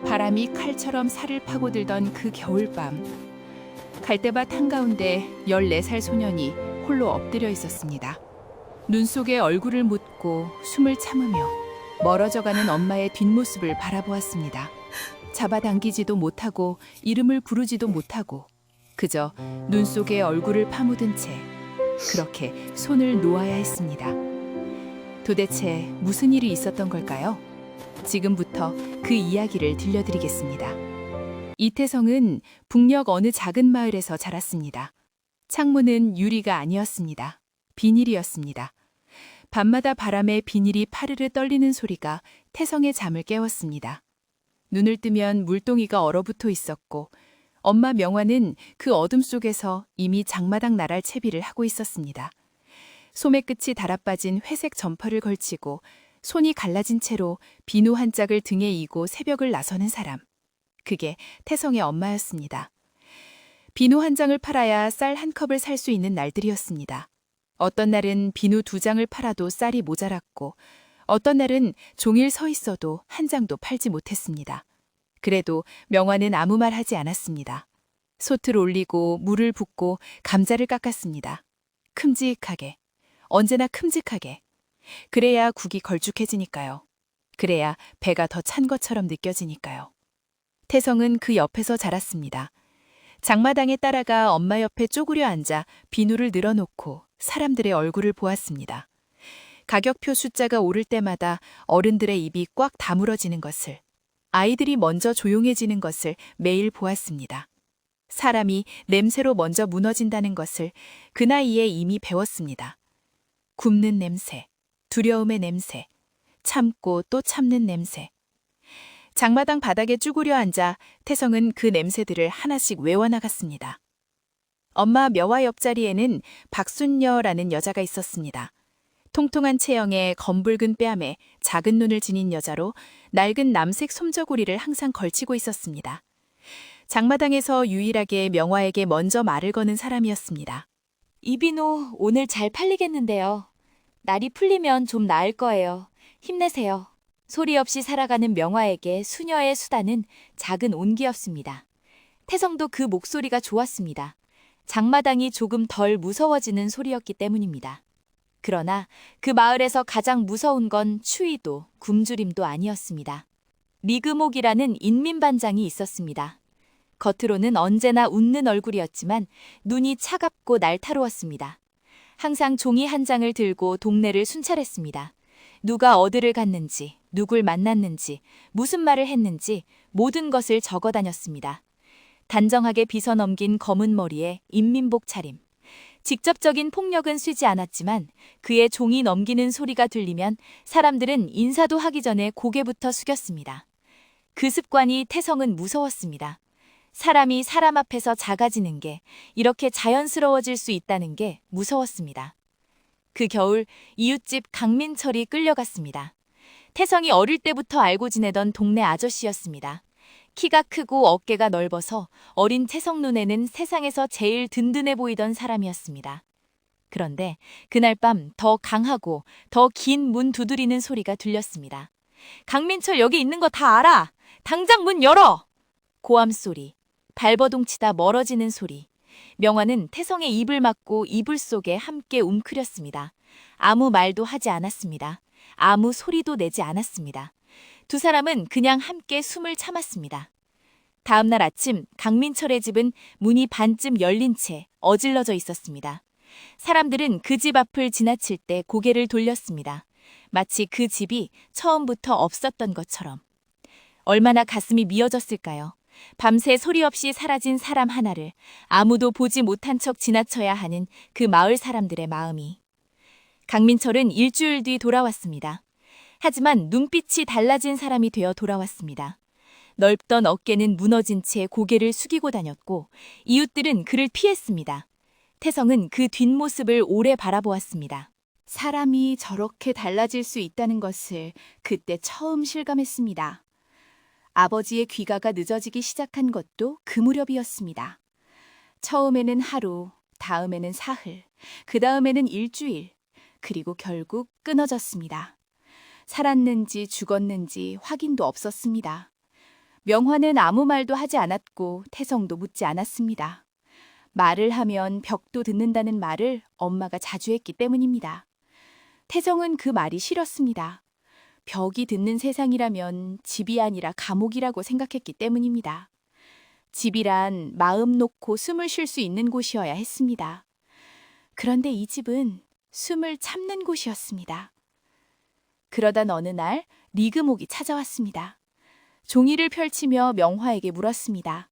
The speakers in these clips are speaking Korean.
바람이 칼처럼 살을 파고들던 그 겨울밤. 갈대밭 한가운데 14살 소년이 홀로 엎드려 있었습니다. 눈 속에 얼굴을 묻고 숨을 참으며 멀어져가는 엄마의 뒷모습을 바라보았습니다. 잡아당기지도 못하고 이름을 부르지도 못하고 그저 눈 속에 얼굴을 파묻은 채 그렇게 손을 놓아야 했습니다. 도대체 무슨 일이 있었던 걸까요? 지금부터 그 이야기를 들려드리겠습니다. 이태성은 북녘 어느 작은 마을에서 자랐습니다. 창문은 유리가 아니었습니다. 비닐이었습니다. 밤마다 바람에 비닐이 파르르 떨리는 소리가 태성의 잠을 깨웠습니다. 눈을 뜨면 물동이가 얼어붙어 있었고 엄마 명화는 그 어둠 속에서 이미 장마당 나랄 채비를 하고 있었습니다. 소매 끝이 달아빠진 회색 점퍼를 걸치고 손이 갈라진 채로 비누 한 짝을 등에 이고 새벽을 나서는 사람. 그게 태성의 엄마였습니다. 비누 한 장을 팔아야 쌀 한 컵을 살 수 있는 날들이었습니다. 어떤 날은 비누 2장을 팔아도 쌀이 모자랐고 어떤 날은 종일 서 있어도 한 장도 팔지 못했습니다. 그래도 명화는 아무 말 하지 않았습니다. 솥을 올리고 물을 붓고 감자를 깎았습니다. 큼직하게, 언제나 큼직하게. 그래야 국이 걸쭉해지니까요. 그래야 배가 더 찬 것처럼 느껴지니까요. 태성은 그 옆에서 자랐습니다. 장마당에 따라가 엄마 옆에 쪼그려 앉아 비누를 늘어놓고 사람들의 얼굴을 보았습니다. 가격표 숫자가 오를 때마다 어른들의 입이 꽉 다물어지는 것을, 아이들이 먼저 조용해지는 것을 매일 보았습니다. 사람이 냄새로 먼저 무너진다는 것을 그 나이에 이미 배웠습니다. 굽는 냄새, 두려움의 냄새, 참고 또 참는 냄새. 장마당 바닥에 쭈그려 앉아 태성은 그 냄새들을 하나씩 외워나갔습니다. 엄마 묘화 옆자리에는 박순녀라는 여자가 있었습니다. 통통한 체형에 검붉은 뺨에 작은 눈을 지닌 여자로 낡은 남색 솜저고리를 항상 걸치고 있었습니다. 장마당에서 유일하게 명화에게 먼저 말을 거는 사람이었습니다. 이비누 오늘 잘 팔리겠는데요. 날이 풀리면 좀 나을 거예요. 힘내세요. 소리 없이 살아가는 명화에게 수녀의 수다는 작은 온기였습니다. 태성도 그 목소리가 좋았습니다. 장마당이 조금 덜 무서워지는 소리였기 때문입니다. 그러나 그 마을에서 가장 무서운 건 추위도 굶주림도 아니었습니다. 리그목이라는 인민반장이 있었습니다. 겉으로는 언제나 웃는 얼굴이었지만 눈이 차갑고 날카로웠습니다. 항상 종이 한 장을 들고 동네를 순찰했습니다. 누가 어디를 갔는지, 누굴 만났는지, 무슨 말을 했는지 모든 것을 적어 다녔습니다. 단정하게 빗어 넘긴 검은 머리에 인민복 차림. 직접적인 폭력은 쓰지 않았지만 그의 종이 넘기는 소리가 들리면 사람들은 인사도 하기 전에 고개부터 숙였습니다. 그 습관이 태성은 무서웠습니다. 사람이 사람 앞에서 작아지는 게 이렇게 자연스러워질 수 있다는 게 무서웠습니다. 그 겨울 이웃집 강민철이 끌려갔습니다. 태성이 어릴 때부터 알고 지내던 동네 아저씨였습니다. 키가 크고 어깨가 넓어서 어린 태성 눈에는 세상에서 제일 든든해 보이던 사람이었습니다. 그런데 그날 밤 더 강하고 더 긴 문 두드리는 소리가 들렸습니다. 강민철 여기 있는 거 다 알아! 당장 문 열어! 고함 소리, 발버둥 치다 멀어지는 소리. 명화는 태성의 입을 막고 이불 속에 함께 웅크렸습니다. 아무 말도 하지 않았습니다. 아무 소리도 내지 않았습니다. 두 사람은 그냥 함께 숨을 참았습니다. 다음 날 아침 강민철의 집은 문이 반쯤 열린 채 어질러져 있었습니다. 사람들은 그 집 앞을 지나칠 때 고개를 돌렸습니다. 마치 그 집이 처음부터 없었던 것처럼. 얼마나 가슴이 미어졌을까요? 밤새 소리 없이 사라진 사람 하나를 아무도 보지 못한 척 지나쳐야 하는 그 마을 사람들의 마음이. 강민철은 일주일 뒤 돌아왔습니다. 하지만 눈빛이 달라진 사람이 되어 돌아왔습니다. 넓던 어깨는 무너진 채 고개를 숙이고 다녔고 이웃들은 그를 피했습니다. 태성은 그 뒷모습을 오래 바라보았습니다. 사람이 저렇게 달라질 수 있다는 것을 그때 처음 실감했습니다. 아버지의 귀가가 늦어지기 시작한 것도 그 무렵이었습니다. 처음에는 하루, 다음에는 사흘, 그 다음에는 일주일, 그리고 결국 끊어졌습니다. 살았는지 죽었는지 확인도 없었습니다. 명화는 아무 말도 하지 않았고 태성도 묻지 않았습니다. 말을 하면 벽도 듣는다는 말을 엄마가 자주 했기 때문입니다. 태성은 그 말이 싫었습니다. 벽이 듣는 세상이라면 집이 아니라 감옥이라고 생각했기 때문입니다. 집이란 마음 놓고 숨을 쉴 수 있는 곳이어야 했습니다. 그런데 이 집은 숨을 참는 곳이었습니다. 그러던 어느 날 리그목이 찾아왔습니다. 종이를 펼치며 명화에게 물었습니다.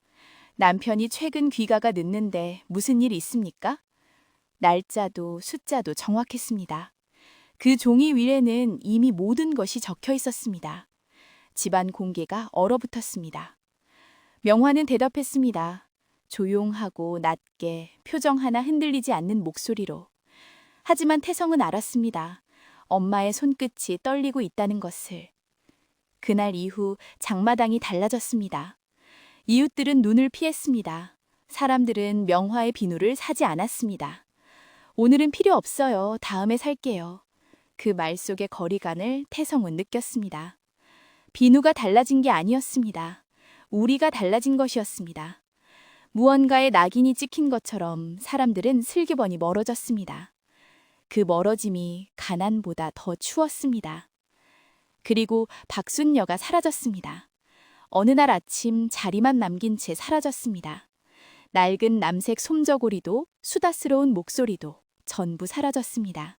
남편이 최근 귀가가 늦는데 무슨 일 있습니까? 날짜도 숫자도 정확했습니다. 그 종이 위에는 이미 모든 것이 적혀 있었습니다. 집안 공개가 얼어붙었습니다. 명화는 대답했습니다. 조용하고 낮게 표정 하나 흔들리지 않는 목소리로. 하지만 태성은 알았습니다. 엄마의 손끝이 떨리고 있다는 것을. 그날 이후 장마당이 달라졌습니다. 이웃들은 눈을 피했습니다. 사람들은 명화의 비누를 사지 않았습니다. 오늘은 필요 없어요. 다음에 살게요. 그 말 속의 거리감을 태성은 느꼈습니다. 비누가 달라진 게 아니었습니다. 우리가 달라진 것이었습니다. 무언가에 낙인이 찍힌 것처럼 사람들은 슬기번이 멀어졌습니다. 그 멀어짐이 가난보다 더 추웠습니다. 그리고 박순녀가 사라졌습니다. 어느 날 아침 자리만 남긴 채 사라졌습니다. 낡은 남색 솜저고리도 수다스러운 목소리도 전부 사라졌습니다.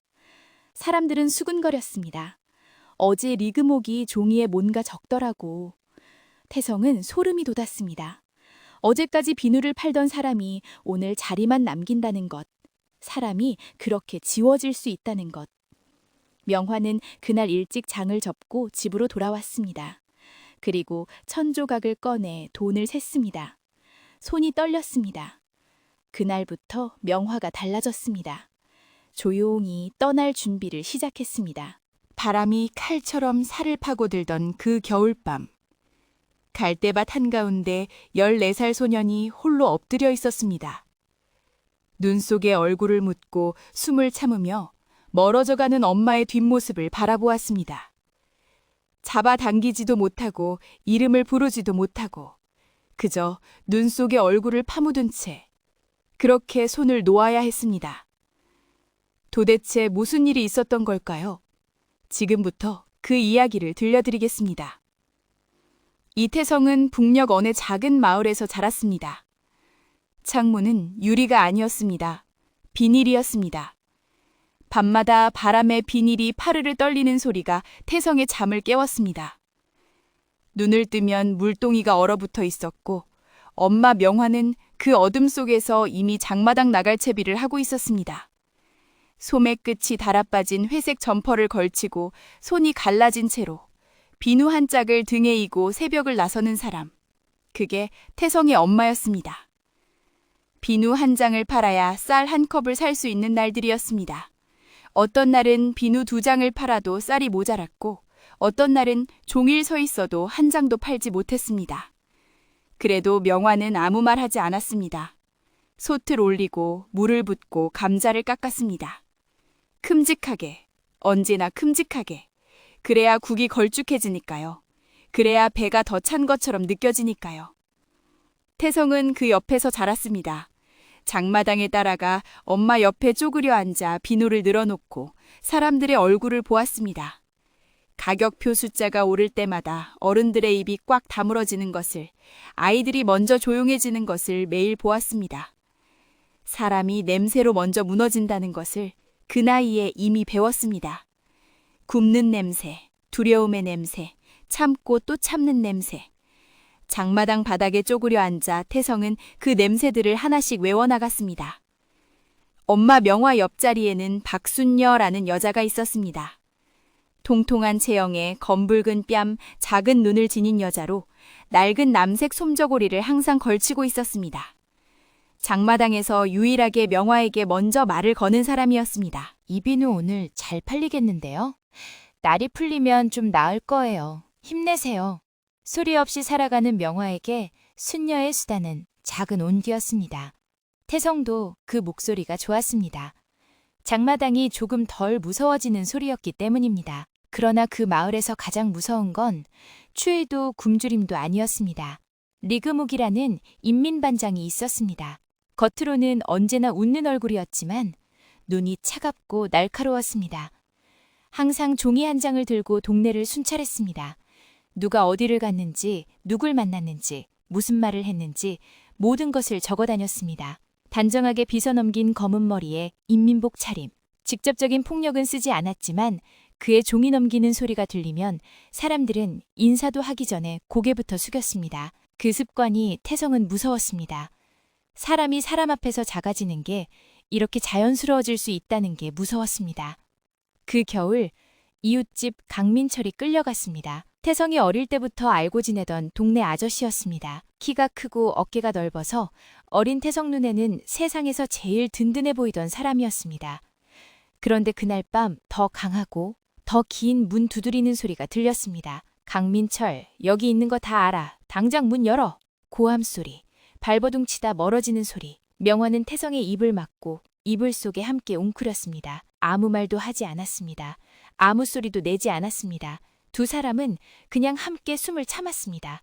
사람들은 수군거렸습니다. 어제 리그목이 종이에 뭔가 적더라고. 태성은 소름이 돋았습니다. 어제까지 비누를 팔던 사람이 오늘 자리만 남긴다는 것. 사람이 그렇게 지워질 수 있다는 것. 명화는 그날 일찍 장을 접고 집으로 돌아왔습니다. 그리고 1,000조각을 꺼내 돈을 셌습니다. 손이 떨렸습니다. 그날부터 명화가 달라졌습니다. 조용히 떠날 준비를 시작했습니다. 바람이 칼처럼 살을 파고들던 그 겨울밤. 갈대밭 한가운데 14살 소년이 홀로 엎드려 있었습니다. 눈 속에 얼굴을 묻고 숨을 참으며 멀어져가는 엄마의 뒷모습을 바라보았습니다. 잡아당기지도 못하고 이름을 부르지도 못하고 그저 눈 속에 얼굴을 파묻은 채 그렇게 손을 놓아야 했습니다. 도대체 무슨 일이 있었던 걸까요? 지금부터 그 이야기를 들려드리겠습니다. 이태성은 북녘 어느 작은 마을에서 자랐습니다. 창문은 유리가 아니었습니다. 비닐이었습니다. 밤마다 바람에 비닐이 파르르 떨리는 소리가 태성의 잠을 깨웠습니다. 눈을 뜨면 물동이가 얼어붙어 있었고 엄마 명화는 그 어둠 속에서 이미 장마당 나갈 채비를 하고 있었습니다. 소매 끝이 달아빠진 회색 점퍼를 걸치고 손이 갈라진 채로 비누 한 짝을 등에 이고 새벽을 나서는 사람. 그게 태성의 엄마였습니다. 비누 한 장을 팔아야 쌀 한 컵을 살 수 있는 날들이었습니다. 어떤 날은 비누 2장을 팔아도 쌀이 모자랐고 어떤 날은 종일 서 있어도 한 장도 팔지 못했습니다. 그래도 명화는 아무 말 하지 않았습니다. 솥을 올리고 물을 붓고 감자를 깎았습니다. 큼직하게, 언제나 큼직하게. 그래야 국이 걸쭉해지니까요. 그래야 배가 더 찬 것처럼 느껴지니까요. 태성은 그 옆에서 자랐습니다. 장마당에 따라가 엄마 옆에 쪼그려 앉아 비누를 늘어놓고 사람들의 얼굴을 보았습니다. 가격표 숫자가 오를 때마다 어른들의 입이 꽉 다물어지는 것을, 아이들이 먼저 조용해지는 것을 매일 보았습니다. 사람이 냄새로 먼저 무너진다는 것을 그 나이에 이미 배웠습니다. 굽는 냄새, 두려움의 냄새, 참고 또 참는 냄새. 장마당 바닥에 쪼그려 앉아 태성은 그 냄새들을 하나씩 외워나갔습니다. 엄마 명화 옆자리에는 박순녀라는 여자가 있었습니다. 통통한 체형에 검붉은 뺨, 작은 눈을 지닌 여자로 낡은 남색 솜저고리를 항상 걸치고 있었습니다. 장마당에서 유일하게 명화에게 먼저 말을 거는 사람이었습니다. 이 비누 오늘 잘 팔리겠는데요? 날이 풀리면 좀 나을 거예요. 힘내세요. 소리 없이 살아가는 명화에게 순녀의 수다는 작은 온기였습니다. 태성도 그 목소리가 좋았습니다. 장마당이 조금 덜 무서워지는 소리였기 때문입니다. 그러나 그 마을에서 가장 무서운 건 추위도 굶주림도 아니었습니다. 리그묵이라는 인민반장이 있었습니다. 겉으로는 언제나 웃는 얼굴이었지만 눈이 차갑고 날카로웠습니다. 항상 종이 한 장을 들고 동네를 순찰했습니다. 누가 어디를 갔는지, 누굴 만났는지, 무슨 말을 했는지 모든 것을 적어 다녔습니다. 단정하게 빗어넘긴 검은 머리에 인민복 차림. 직접적인 폭력은 쓰지 않았지만 그의 종이 넘기는 소리가 들리면 사람들은 인사도 하기 전에 고개부터 숙였습니다. 그 습관이 태성은 무서웠습니다. 사람이 사람 앞에서 작아지는 게 이렇게 자연스러워질 수 있다는 게 무서웠습니다. 그 겨울 이웃집 강민철이 끌려갔습니다. 태성이 어릴 때부터 알고 지내던 동네 아저씨였습니다. 키가 크고 어깨가 넓어서 어린 태성 눈에는 세상에서 제일 든든해 보이던 사람이었습니다. 그런데 그날 밤 더 강하고 더 긴 문 두드리는 소리가 들렸습니다. 강민철, 여기 있는 거 다 알아. 당장 문 열어. 고함 소리, 발버둥 치다 멀어지는 소리. 명화는 태성의 입을 막고 이불 속에 함께 웅크렸습니다. 아무 말도 하지 않았습니다. 아무 소리도 내지 않았습니다. 두 사람은 그냥 함께 숨을 참았습니다.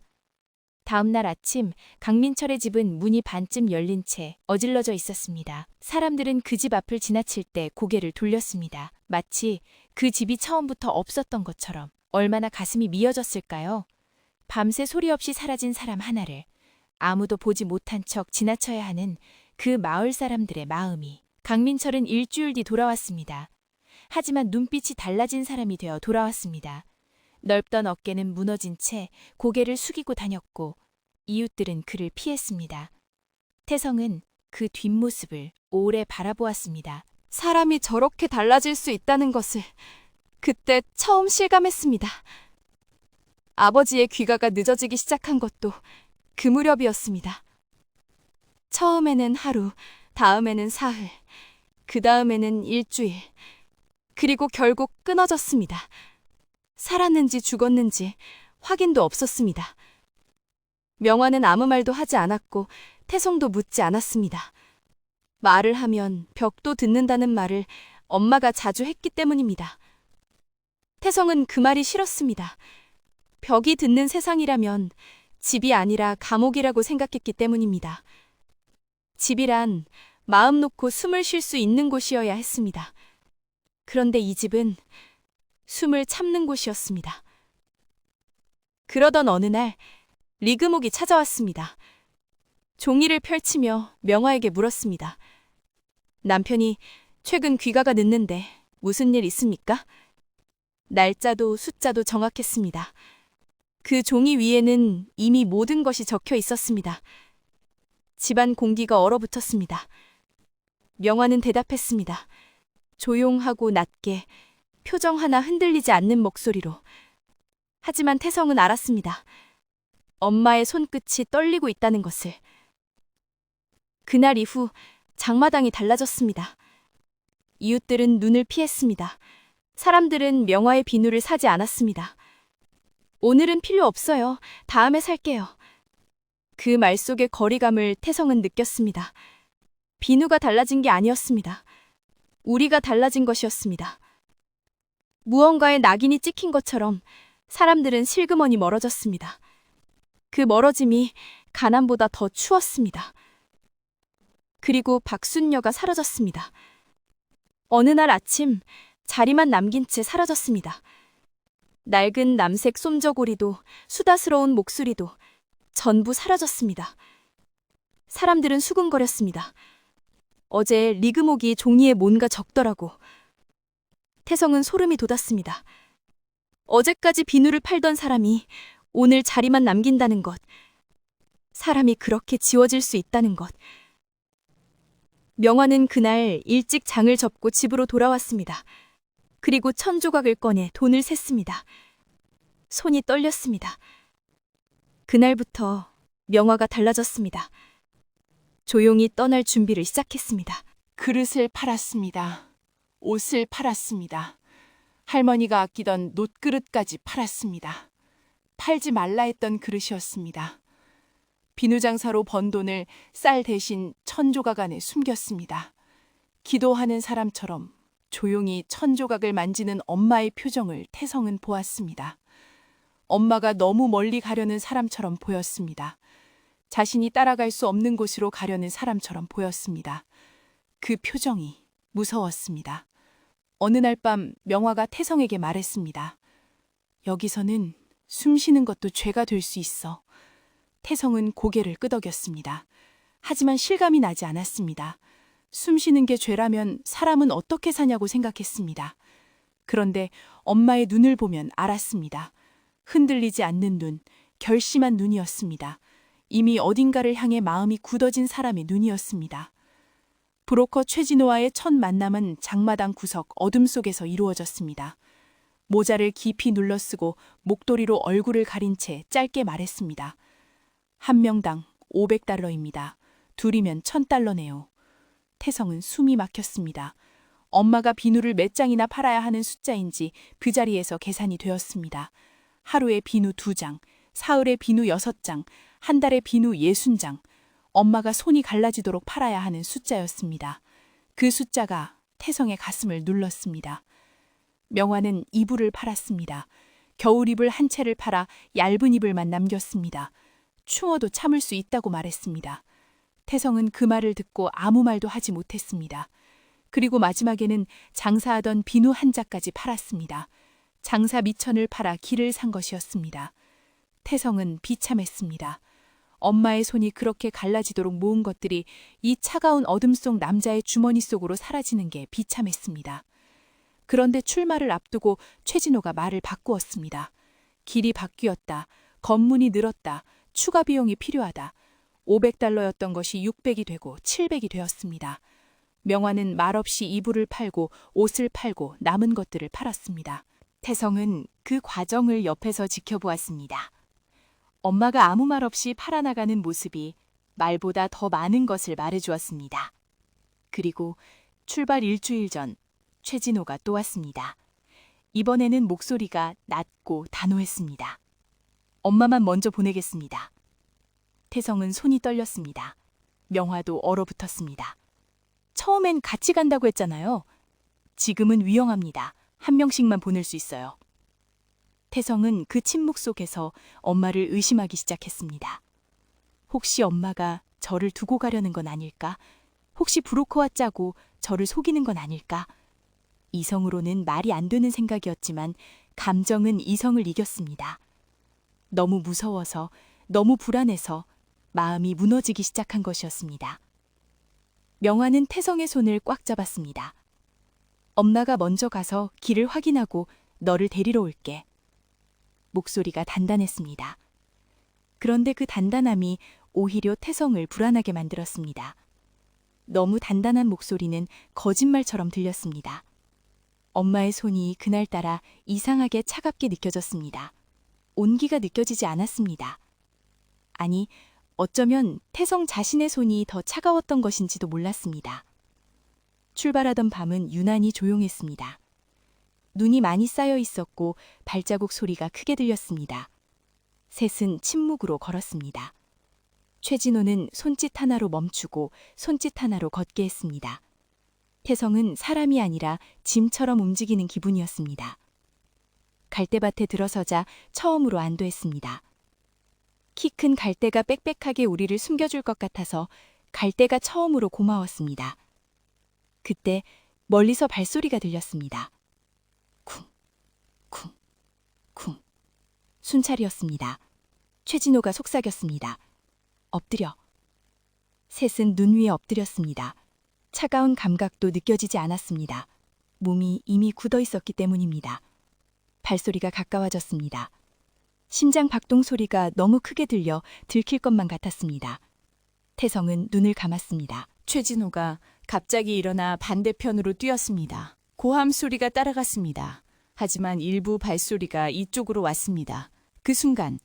다음 날 아침 강민철의 집은 문이 반쯤 열린 채 어질러져 있었습니다. 사람들은 그 집 앞을 지나칠 때 고개를 돌렸습니다. 마치 그 집이 처음부터 없었던 것처럼. 얼마나 가슴이 미어졌을까요? 밤새 소리 없이 사라진 사람 하나를 아무도 보지 못한 척 지나쳐야 하는 그 마을 사람들의 마음이. 강민철은 일주일 뒤 돌아왔습니다. 하지만 눈빛이 달라진 사람이 되어 돌아왔습니다. 넓던 어깨는 무너진 채 고개를 숙이고 다녔고 이웃들은 그를 피했습니다. 태성은 그 뒷모습을 오래 바라보았습니다. 사람이 저렇게 달라질 수 있다는 것을 그때 처음 실감했습니다. 아버지의 귀가가 늦어지기 시작한 것도 그 무렵이었습니다. 처음에는 하루, 다음에는 사흘, 그 다음에는 일주일, 그리고 결국 끊어졌습니다. 살았는지 죽었는지 확인도 없었습니다. 명화는 아무 말도 하지 않았고 태성도 묻지 않았습니다. 말을 하면 벽도 듣는다는 말을 엄마가 자주 했기 때문입니다. 태성은 그 말이 싫었습니다. 벽이 듣는 세상이라면 집이 아니라 감옥이라고 생각했기 때문입니다. 집이란 마음 놓고 숨을 쉴 수 있는 곳이어야 했습니다. 그런데 이 집은 숨을 참는 곳이었습니다. 그러던 어느 날 리그목이 찾아왔습니다. 종이를 펼치며 명화에게 물었습니다. 남편이 최근 귀가가 늦는데 무슨 일 있습니까? 날짜도 숫자도 정확했습니다. 그 종이 위에는 이미 모든 것이 적혀 있었습니다. 집안 공기가 얼어붙었습니다. 명화는 대답했습니다. 조용하고 낮게, 표정 하나 흔들리지 않는 목소리로. 하지만 태성은 알았습니다. 엄마의 손끝이 떨리고 있다는 것을. 그날 이후 장마당이 달라졌습니다. 이웃들은 눈을 피했습니다. 사람들은 명화의 비누를 사지 않았습니다. 오늘은 필요 없어요. 다음에 살게요. 그 말 속의 거리감을 태성은 느꼈습니다. 비누가 달라진 게 아니었습니다. 우리가 달라진 것이었습니다. 무언가에 낙인이 찍힌 것처럼 사람들은 실그머니 멀어졌습니다. 그 멀어짐이 가난보다 더 추웠습니다. 그리고 박순녀가 사라졌습니다. 어느 날 아침 자리만 남긴 채 사라졌습니다. 낡은 남색 솜저고리도 수다스러운 목소리도 전부 사라졌습니다. 사람들은 수군거렸습니다. 어제 리그목이 종이에 뭔가 적더라고. 태성은 소름이 돋았습니다. 어제까지 비누를 팔던 사람이 오늘 자리만 남긴다는 것. 사람이 그렇게 지워질 수 있다는 것. 명화는 그날 일찍 장을 접고 집으로 돌아왔습니다. 그리고 1,000조각을 꺼내 돈을 셌습니다. 손이 떨렸습니다. 그날부터 명화가 달라졌습니다. 조용히 떠날 준비를 시작했습니다. 그릇을 팔았습니다. 옷을 팔았습니다. 할머니가 아끼던 놋그릇까지 팔았습니다. 팔지 말라 했던 그릇이었습니다. 비누장사로 번 돈을 쌀 대신 1,000조각 안에 숨겼습니다. 기도하는 사람처럼 조용히 천조각을 만지는 엄마의 표정을 태성은 보았습니다. 엄마가 너무 멀리 가려는 사람처럼 보였습니다. 자신이 따라갈 수 없는 곳으로 가려는 사람처럼 보였습니다. 그 표정이 무서웠습니다. 어느 날 밤 명화가 태성에게 말했습니다. 여기서는 숨 쉬는 것도 죄가 될 수 있어. 태성은 고개를 끄덕였습니다. 하지만 실감이 나지 않았습니다. 숨 쉬는 게 죄라면 사람은 어떻게 사냐고 생각했습니다. 그런데 엄마의 눈을 보면 알았습니다. 흔들리지 않는 눈, 결심한 눈이었습니다. 이미 어딘가를 향해 마음이 굳어진 사람의 눈이었습니다. 브로커 최진호와의 첫 만남은 장마당 구석 어둠 속에서 이루어졌습니다. 모자를 깊이 눌러쓰고 목도리로 얼굴을 가린 채 짧게 말했습니다. 한 명당 500달러입니다. 둘이면 1000달러네요. 태성은 숨이 막혔습니다. 엄마가 비누를 몇 장이나 팔아야 하는 숫자인지 그 자리에서 계산이 되었습니다. 하루에 비누 2장, 사흘에 비누 6장, 한 달에 비누 60장. 엄마가 손이 갈라지도록 팔아야 하는 숫자였습니다. 그 숫자가 태성의 가슴을 눌렀습니다. 명화는 이불을 팔았습니다. 겨울 이불 한 채를 팔아 얇은 이불만 남겼습니다. 추워도 참을 수 있다고 말했습니다. 태성은 그 말을 듣고 아무 말도 하지 못했습니다. 그리고 마지막에는 장사하던 비누 한 자까지 팔았습니다. 장사 미천을 팔아 길을 산 것이었습니다. 태성은 비참했습니다. 엄마의 손이 그렇게 갈라지도록 모은 것들이 이 차가운 어둠 속 남자의 주머니 속으로 사라지는 게 비참했습니다. 그런데 출마를 앞두고 최진호가 말을 바꾸었습니다. 길이 바뀌었다. 건문이 늘었다. 추가 비용이 필요하다. 500달러였던 것이 600이 되고 700이 되었습니다. 명화는 말없이 이불을 팔고 옷을 팔고 남은 것들을 팔았습니다. 태성은 그 과정을 옆에서 지켜보았습니다. 엄마가 아무 말 없이 팔아나가는 모습이 말보다 더 많은 것을 말해주었습니다. 그리고 출발 일주일 전 최진호가 또 왔습니다. 이번에는 목소리가 낮고 단호했습니다. 엄마만 먼저 보내겠습니다. 태성은 손이 떨렸습니다. 명화도 얼어붙었습니다. 처음엔 같이 간다고 했잖아요. 지금은 위험합니다. 한 명씩만 보낼 수 있어요. 태성은 그 침묵 속에서 엄마를 의심하기 시작했습니다. 혹시 엄마가 저를 두고 가려는 건 아닐까? 혹시 브로커와 짜고 저를 속이는 건 아닐까? 이성으로는 말이 안 되는 생각이었지만 감정은 이성을 이겼습니다. 너무 무서워서, 너무 불안해서 마음이 무너지기 시작한 것이었습니다. 명화는 태성의 손을 꽉 잡았습니다. 엄마가 먼저 가서 길을 확인하고 너를 데리러 올게. 목소리가 단단했습니다. 그런데 그 단단함이 오히려 태성을 불안하게 만들었습니다. 너무 단단한 목소리는 거짓말처럼 들렸습니다. 엄마의 손이 그날따라 이상하게 차갑게 느껴졌습니다. 온기가 느껴지지 않았습니다. 아니, 어쩌면 태성 자신의 손이 더 차가웠던 것인지도 몰랐습니다. 출발하던 밤은 유난히 조용했습니다. 눈이 많이 쌓여 있었고 발자국 소리가 크게 들렸습니다. 셋은 침묵으로 걸었습니다. 최진호는 손짓 하나로 멈추고 손짓 하나로 걷게 했습니다. 태성은 사람이 아니라 짐처럼 움직이는 기분이었습니다. 갈대밭에 들어서자 처음으로 안도했습니다. 키 큰 갈대가 빽빽하게 우리를 숨겨줄 것 같아서 갈대가 처음으로 고마웠습니다. 그때 멀리서 발소리가 들렸습니다. 쿵, 쿵, 쿵. 순찰이었습니다. 최진호가 속삭였습니다. 엎드려. 셋은 눈 위에 엎드렸습니다. 차가운 감각도 느껴지지 않았습니다. 몸이 이미 굳어 있었기 때문입니다. 발소리가 가까워졌습니다. 심장 박동 소리가 너무 크게 들려 들킬 것만 같았습니다. 태성은 눈을 감았습니다. 최진호가 갑자기 일어나 반대편으로 뛰었습니다. 고함 소리가 따라갔습니다. 하지만 일부 발소리가 이쪽으로 왔습니다. 그 순간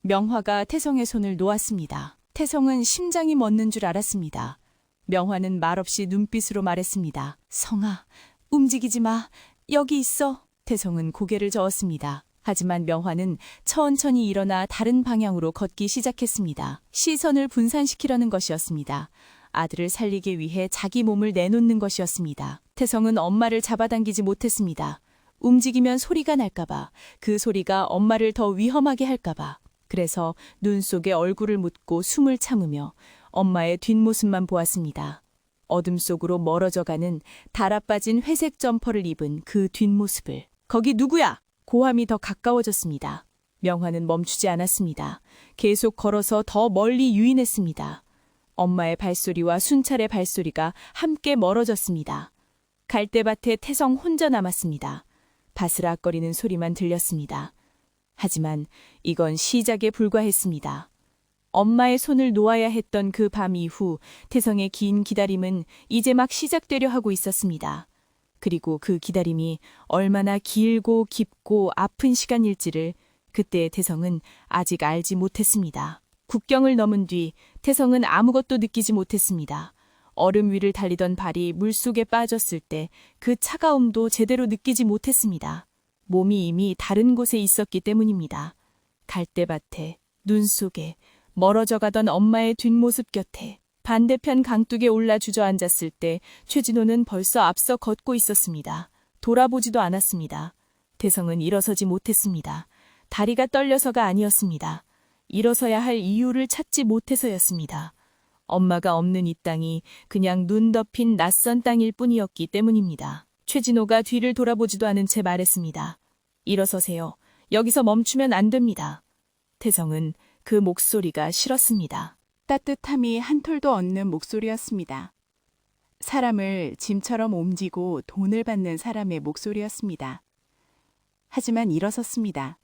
명화가 태성의 손을 놓았습니다. 태성은 심장이 멎는 줄 알았습니다. 명화는 말없이 눈빛으로 말했습니다. 성아, 움직이지 마. 여기 있어. 태성은 고개를 저었습니다. 하지만 명화는 천천히 일어나 다른 방향으로 걷기 시작했습니다. 시선을 분산시키려는 것이었습니다. 아들을 살리기 위해 자기 몸을 내놓는 것이었습니다. 태성은 엄마를 잡아당기지 못했습니다. 움직이면 소리가 날까봐, 그 소리가 엄마를 더 위험하게 할까봐. 그래서 눈 속에 얼굴을 묻고 숨을 참으며 엄마의 뒷모습만 보았습니다. 어둠 속으로 멀어져가는 달아빠진 회색 점퍼를 입은 그 뒷모습을. 거기 누구야? 고함이 더 가까워졌습니다. 명화는 멈추지 않았습니다. 계속 걸어서 더 멀리 유인했습니다. 엄마의 발소리와 순찰의 발소리가 함께 멀어졌습니다. 갈대밭에 태성 혼자 남았습니다. 바스락거리는 소리만 들렸습니다. 하지만 이건 시작에 불과했습니다. 엄마의 손을 놓아야 했던 그 밤 이후 태성의 긴 기다림은 이제 막 시작되려 하고 있었습니다. 그리고 그 기다림이 얼마나 길고 깊고 아픈 시간일지를 그때의 태성은 아직 알지 못했습니다. 국경을 넘은 뒤 태성은 아무것도 느끼지 못했습니다. 얼음 위를 달리던 발이 물속에 빠졌을 때 그 차가움도 제대로 느끼지 못했습니다. 몸이 이미 다른 곳에 있었기 때문입니다. 갈대밭에, 눈 속에, 멀어져 가던 엄마의 뒷모습 곁에, 반대편 강둑에 올라 주저앉았을 때 최진호는 벌써 앞서 걷고 있었습니다. 돌아보지도 않았습니다. 태성은 일어서지 못했습니다. 다리가 떨려서가 아니었습니다. 일어서야 할 이유를 찾지 못해서였습니다. 엄마가 없는 이 땅이 그냥 눈 덮인 낯선 땅일 뿐이었기 때문입니다. 최진호가 뒤를 돌아보지도 않은 채 말했습니다. 일어서세요. 여기서 멈추면 안 됩니다. 태성은 그 목소리가 싫었습니다. 따뜻함이 한 톨도 없는 목소리였습니다. 사람을 짐처럼 옮기고 돈을 받는 사람의 목소리였습니다. 하지만 일어섰습니다.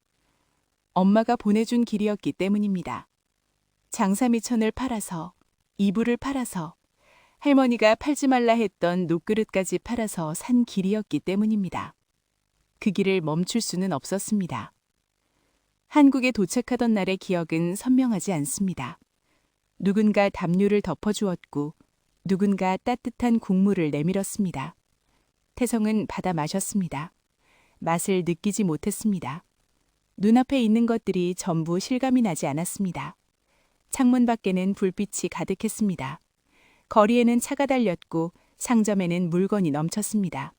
엄마가 보내준 길이었기 때문입니다. 장사미천을 팔아서, 이불을 팔아서, 할머니가 팔지 말라 했던 녹그릇까지 팔아서 산 길이었기 때문입니다. 그 길을 멈출 수는 없었습니다. 한국에 도착하던 날의 기억은 선명하지 않습니다. 누군가 담요를 덮어주었고 누군가 따뜻한 국물을 내밀었습니다. 태성은 받아 마셨습니다. 맛을 느끼지 못했습니다. 눈앞에 있는 것들이 전부 실감이 나지 않았습니다. 창문 밖에는 불빛이 가득했습니다. 거리에는 차가 달렸고 상점에는 물건이 넘쳤습니다.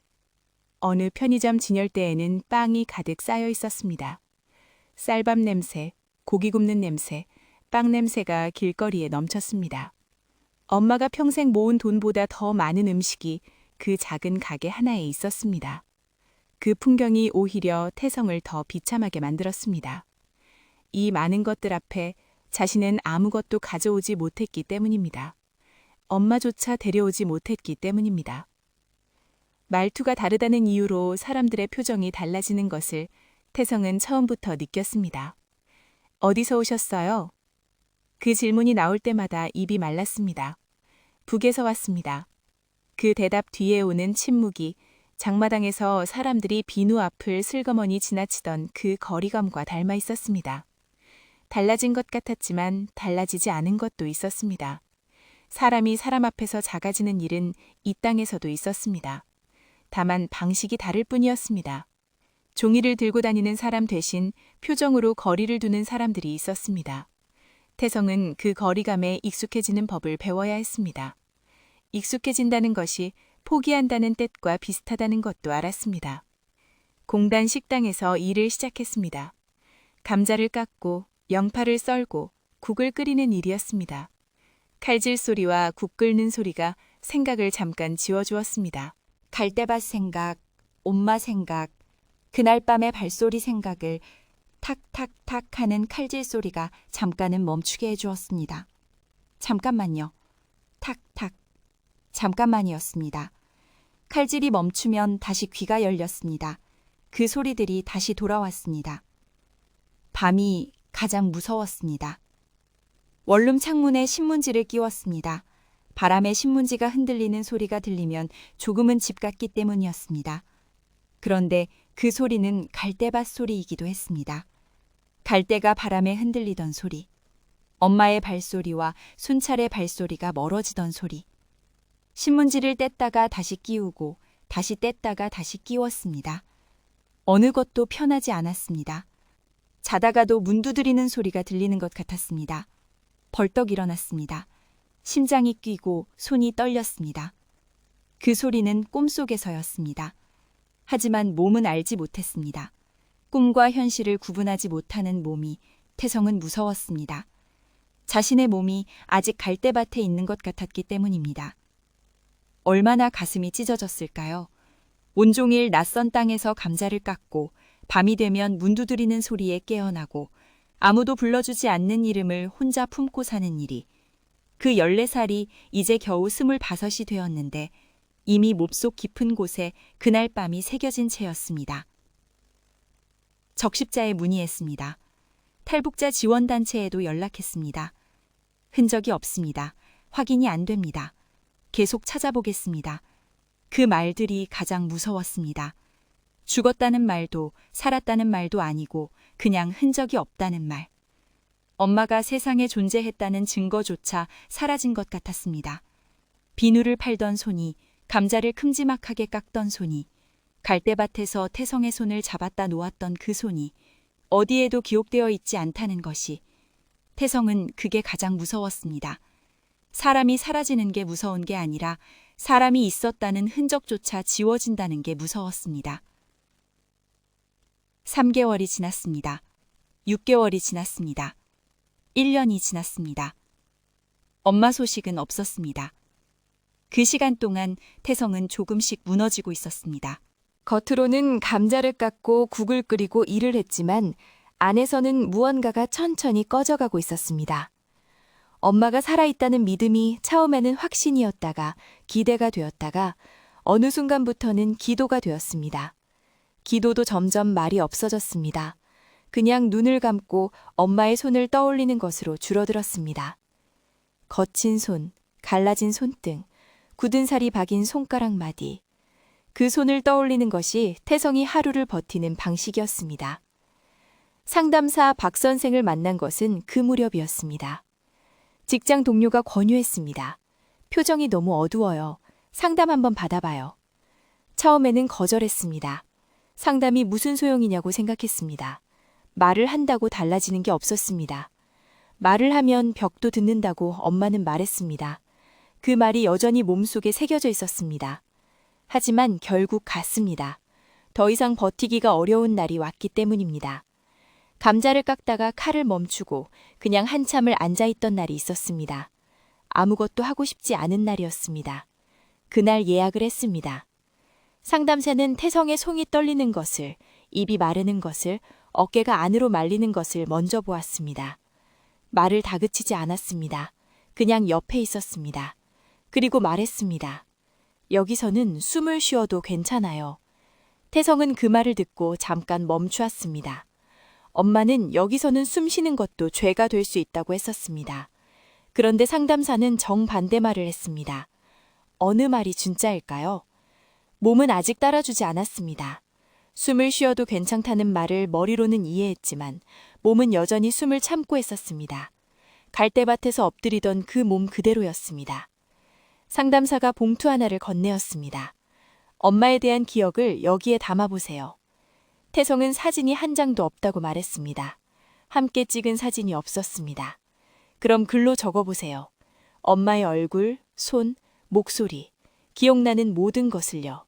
어느 편의점 진열대에는 빵이 가득 쌓여 있었습니다. 쌀밥 냄새, 고기 굽는 냄새, 빵 냄새가 길거리에 넘쳤습니다. 엄마가 평생 모은 돈보다 더 많은 음식이 그 작은 가게 하나에 있었습니다. 그 풍경이 오히려 태성을 더 비참하게 만들었습니다. 이 많은 것들 앞에 자신은 아무것도 가져오지 못했기 때문입니다. 엄마조차 데려오지 못했기 때문입니다. 말투가 다르다는 이유로 사람들의 표정이 달라지는 것을 태성은 처음부터 느꼈습니다. 어디서 오셨어요? 그 질문이 나올 때마다 입이 말랐습니다. 북에서 왔습니다. 그 대답 뒤에 오는 침묵이 장마당에서 사람들이 비누 앞을 슬그머니 지나치던 그 거리감과 닮아 있었습니다. 달라진 것 같았지만 달라지지 않은 것도 있었습니다. 사람이 사람 앞에서 작아지는 일은 이 땅에서도 있었습니다. 다만 방식이 다를 뿐이었습니다. 종이를 들고 다니는 사람 대신 표정으로 거리를 두는 사람들이 있었습니다. 태성은 그 거리감에 익숙해지는 법을 배워야 했습니다. 익숙해진다는 것이 포기한다는 뜻과 비슷하다는 것도 알았습니다. 공단 식당에서 일을 시작했습니다. 감자를 깎고 양파를 썰고 국을 끓이는 일이었습니다. 칼질 소리와 국 끓는 소리가 생각을 잠깐 지워주었습니다. 갈대밭 생각, 엄마 생각, 그날 밤의 발소리 생각을 탁탁탁 하는 칼질 소리가 잠깐은 멈추게 해주었습니다. 잠깐만요. 탁탁. 잠깐만이었습니다. 칼질이 멈추면 다시 귀가 열렸습니다. 그 소리들이 다시 돌아왔습니다. 밤이 가장 무서웠습니다. 원룸 창문에 신문지를 끼웠습니다. 바람에 신문지가 흔들리는 소리가 들리면 조금은 집 같기 때문이었습니다. 그런데 그 소리는 갈대밭 소리이기도 했습니다. 갈대가 바람에 흔들리던 소리, 엄마의 발소리와 순찰의 발소리가 멀어지던 소리. 신문지를 뗐다가 다시 끼우고 다시 뗐다가 다시 끼웠습니다. 어느 것도 편하지 않았습니다. 자다가도 문 두드리는 소리가 들리는 것 같았습니다. 벌떡 일어났습니다. 심장이 뛰고 손이 떨렸습니다. 그 소리는 꿈속에서였습니다. 하지만 몸은 알지 못했습니다. 꿈과 현실을 구분하지 못하는 몸이 태성은 무서웠습니다. 자신의 몸이 아직 갈대밭에 있는 것 같았기 때문입니다. 얼마나 가슴이 찢어졌을까요? 온종일 낯선 땅에서 감자를 깎고 밤이 되면 문 두드리는 소리에 깨어나고 아무도 불러주지 않는 이름을 혼자 품고 사는 일이 그 14살이 이제 겨우 25이 되었는데 이미 몹속 깊은 곳에 그날 밤이 새겨진 채였습니다. 적십자에 문의했습니다. 탈북자 지원단체에도 연락했습니다. 흔적이 없습니다. 확인이 안 됩니다. 계속 찾아보겠습니다. 그 말들이 가장 무서웠습니다. 죽었다는 말도 살았다는 말도 아니고 그냥 흔적이 없다는 말. 엄마가 세상에 존재했다는 증거조차 사라진 것 같았습니다. 비누를 팔던 손이, 감자를 큼지막하게 깎던 손이, 갈대밭에서 태성의 손을 잡았다 놓았던 그 손이 어디에도 기록되어 있지 않다는 것이, 태성은 그게 가장 무서웠습니다. 사람이 사라지는 게 무서운 게 아니라 사람이 있었다는 흔적조차 지워진다는 게 무서웠습니다. 3개월이 지났습니다. 6개월이 지났습니다. 1년이 지났습니다. 엄마 소식은 없었습니다. 그 시간 동안 태성은 조금씩 무너지고 있었습니다. 겉으로는 감자를 깎고 국을 끓이고 일을 했지만 안에서는 무언가가 천천히 꺼져가고 있었습니다. 엄마가 살아있다는 믿음이 처음에는 확신이었다가 기대가 되었다가 어느 순간부터는 기도가 되었습니다. 기도도 점점 말이 없어졌습니다. 그냥 눈을 감고 엄마의 손을 떠올리는 것으로 줄어들었습니다. 거친 손, 갈라진 손등, 굳은 살이 박인 손가락 마디. 그 손을 떠올리는 것이 태성이 하루를 버티는 방식이었습니다. 상담사 박 선생을 만난 것은 그 무렵이었습니다. 직장 동료가 권유했습니다. 표정이 너무 어두워요. 상담 한번 받아봐요. 처음에는 거절했습니다. 상담이 무슨 소용이냐고 생각했습니다. 말을 한다고 달라지는 게 없었습니다. 말을 하면 벽도 듣는다고 엄마는 말했습니다. 그 말이 여전히 몸속에 새겨져 있었습니다. 하지만 결국 갔습니다. 더 이상 버티기가 어려운 날이 왔기 때문입니다. 감자를 깎다가 칼을 멈추고 그냥 한참을 앉아있던 날이 있었습니다. 아무것도 하고 싶지 않은 날이었습니다. 그날 예약을 했습니다. 상담사는 태성의 손이 떨리는 것을, 입이 마르는 것을, 어깨가 안으로 말리는 것을 먼저 보았습니다. 말을 다그치지 않았습니다. 그냥 옆에 있었습니다. 그리고 말했습니다. 여기서는 숨을 쉬어도 괜찮아요. 태성은 그 말을 듣고 잠깐 멈추었습니다. 엄마는 여기서는 숨 쉬는 것도 죄가 될 수 있다고 했었습니다. 그런데 상담사는 정반대 말을 했습니다. 어느 말이 진짜일까요? 몸은 아직 따라주지 않았습니다. 숨을 쉬어도 괜찮다는 말을 머리로는 이해했지만 몸은 여전히 숨을 참고 있었습니다. 갈대밭에서 엎드리던 그 몸 그대로였습니다. 상담사가 봉투 하나를 건네었습니다. 엄마에 대한 기억을 여기에 담아보세요. 태성은 사진이 한 장도 없다고 말했습니다. 함께 찍은 사진이 없었습니다. 그럼 글로 적어보세요. 엄마의 얼굴, 손, 목소리, 기억나는 모든 것을요.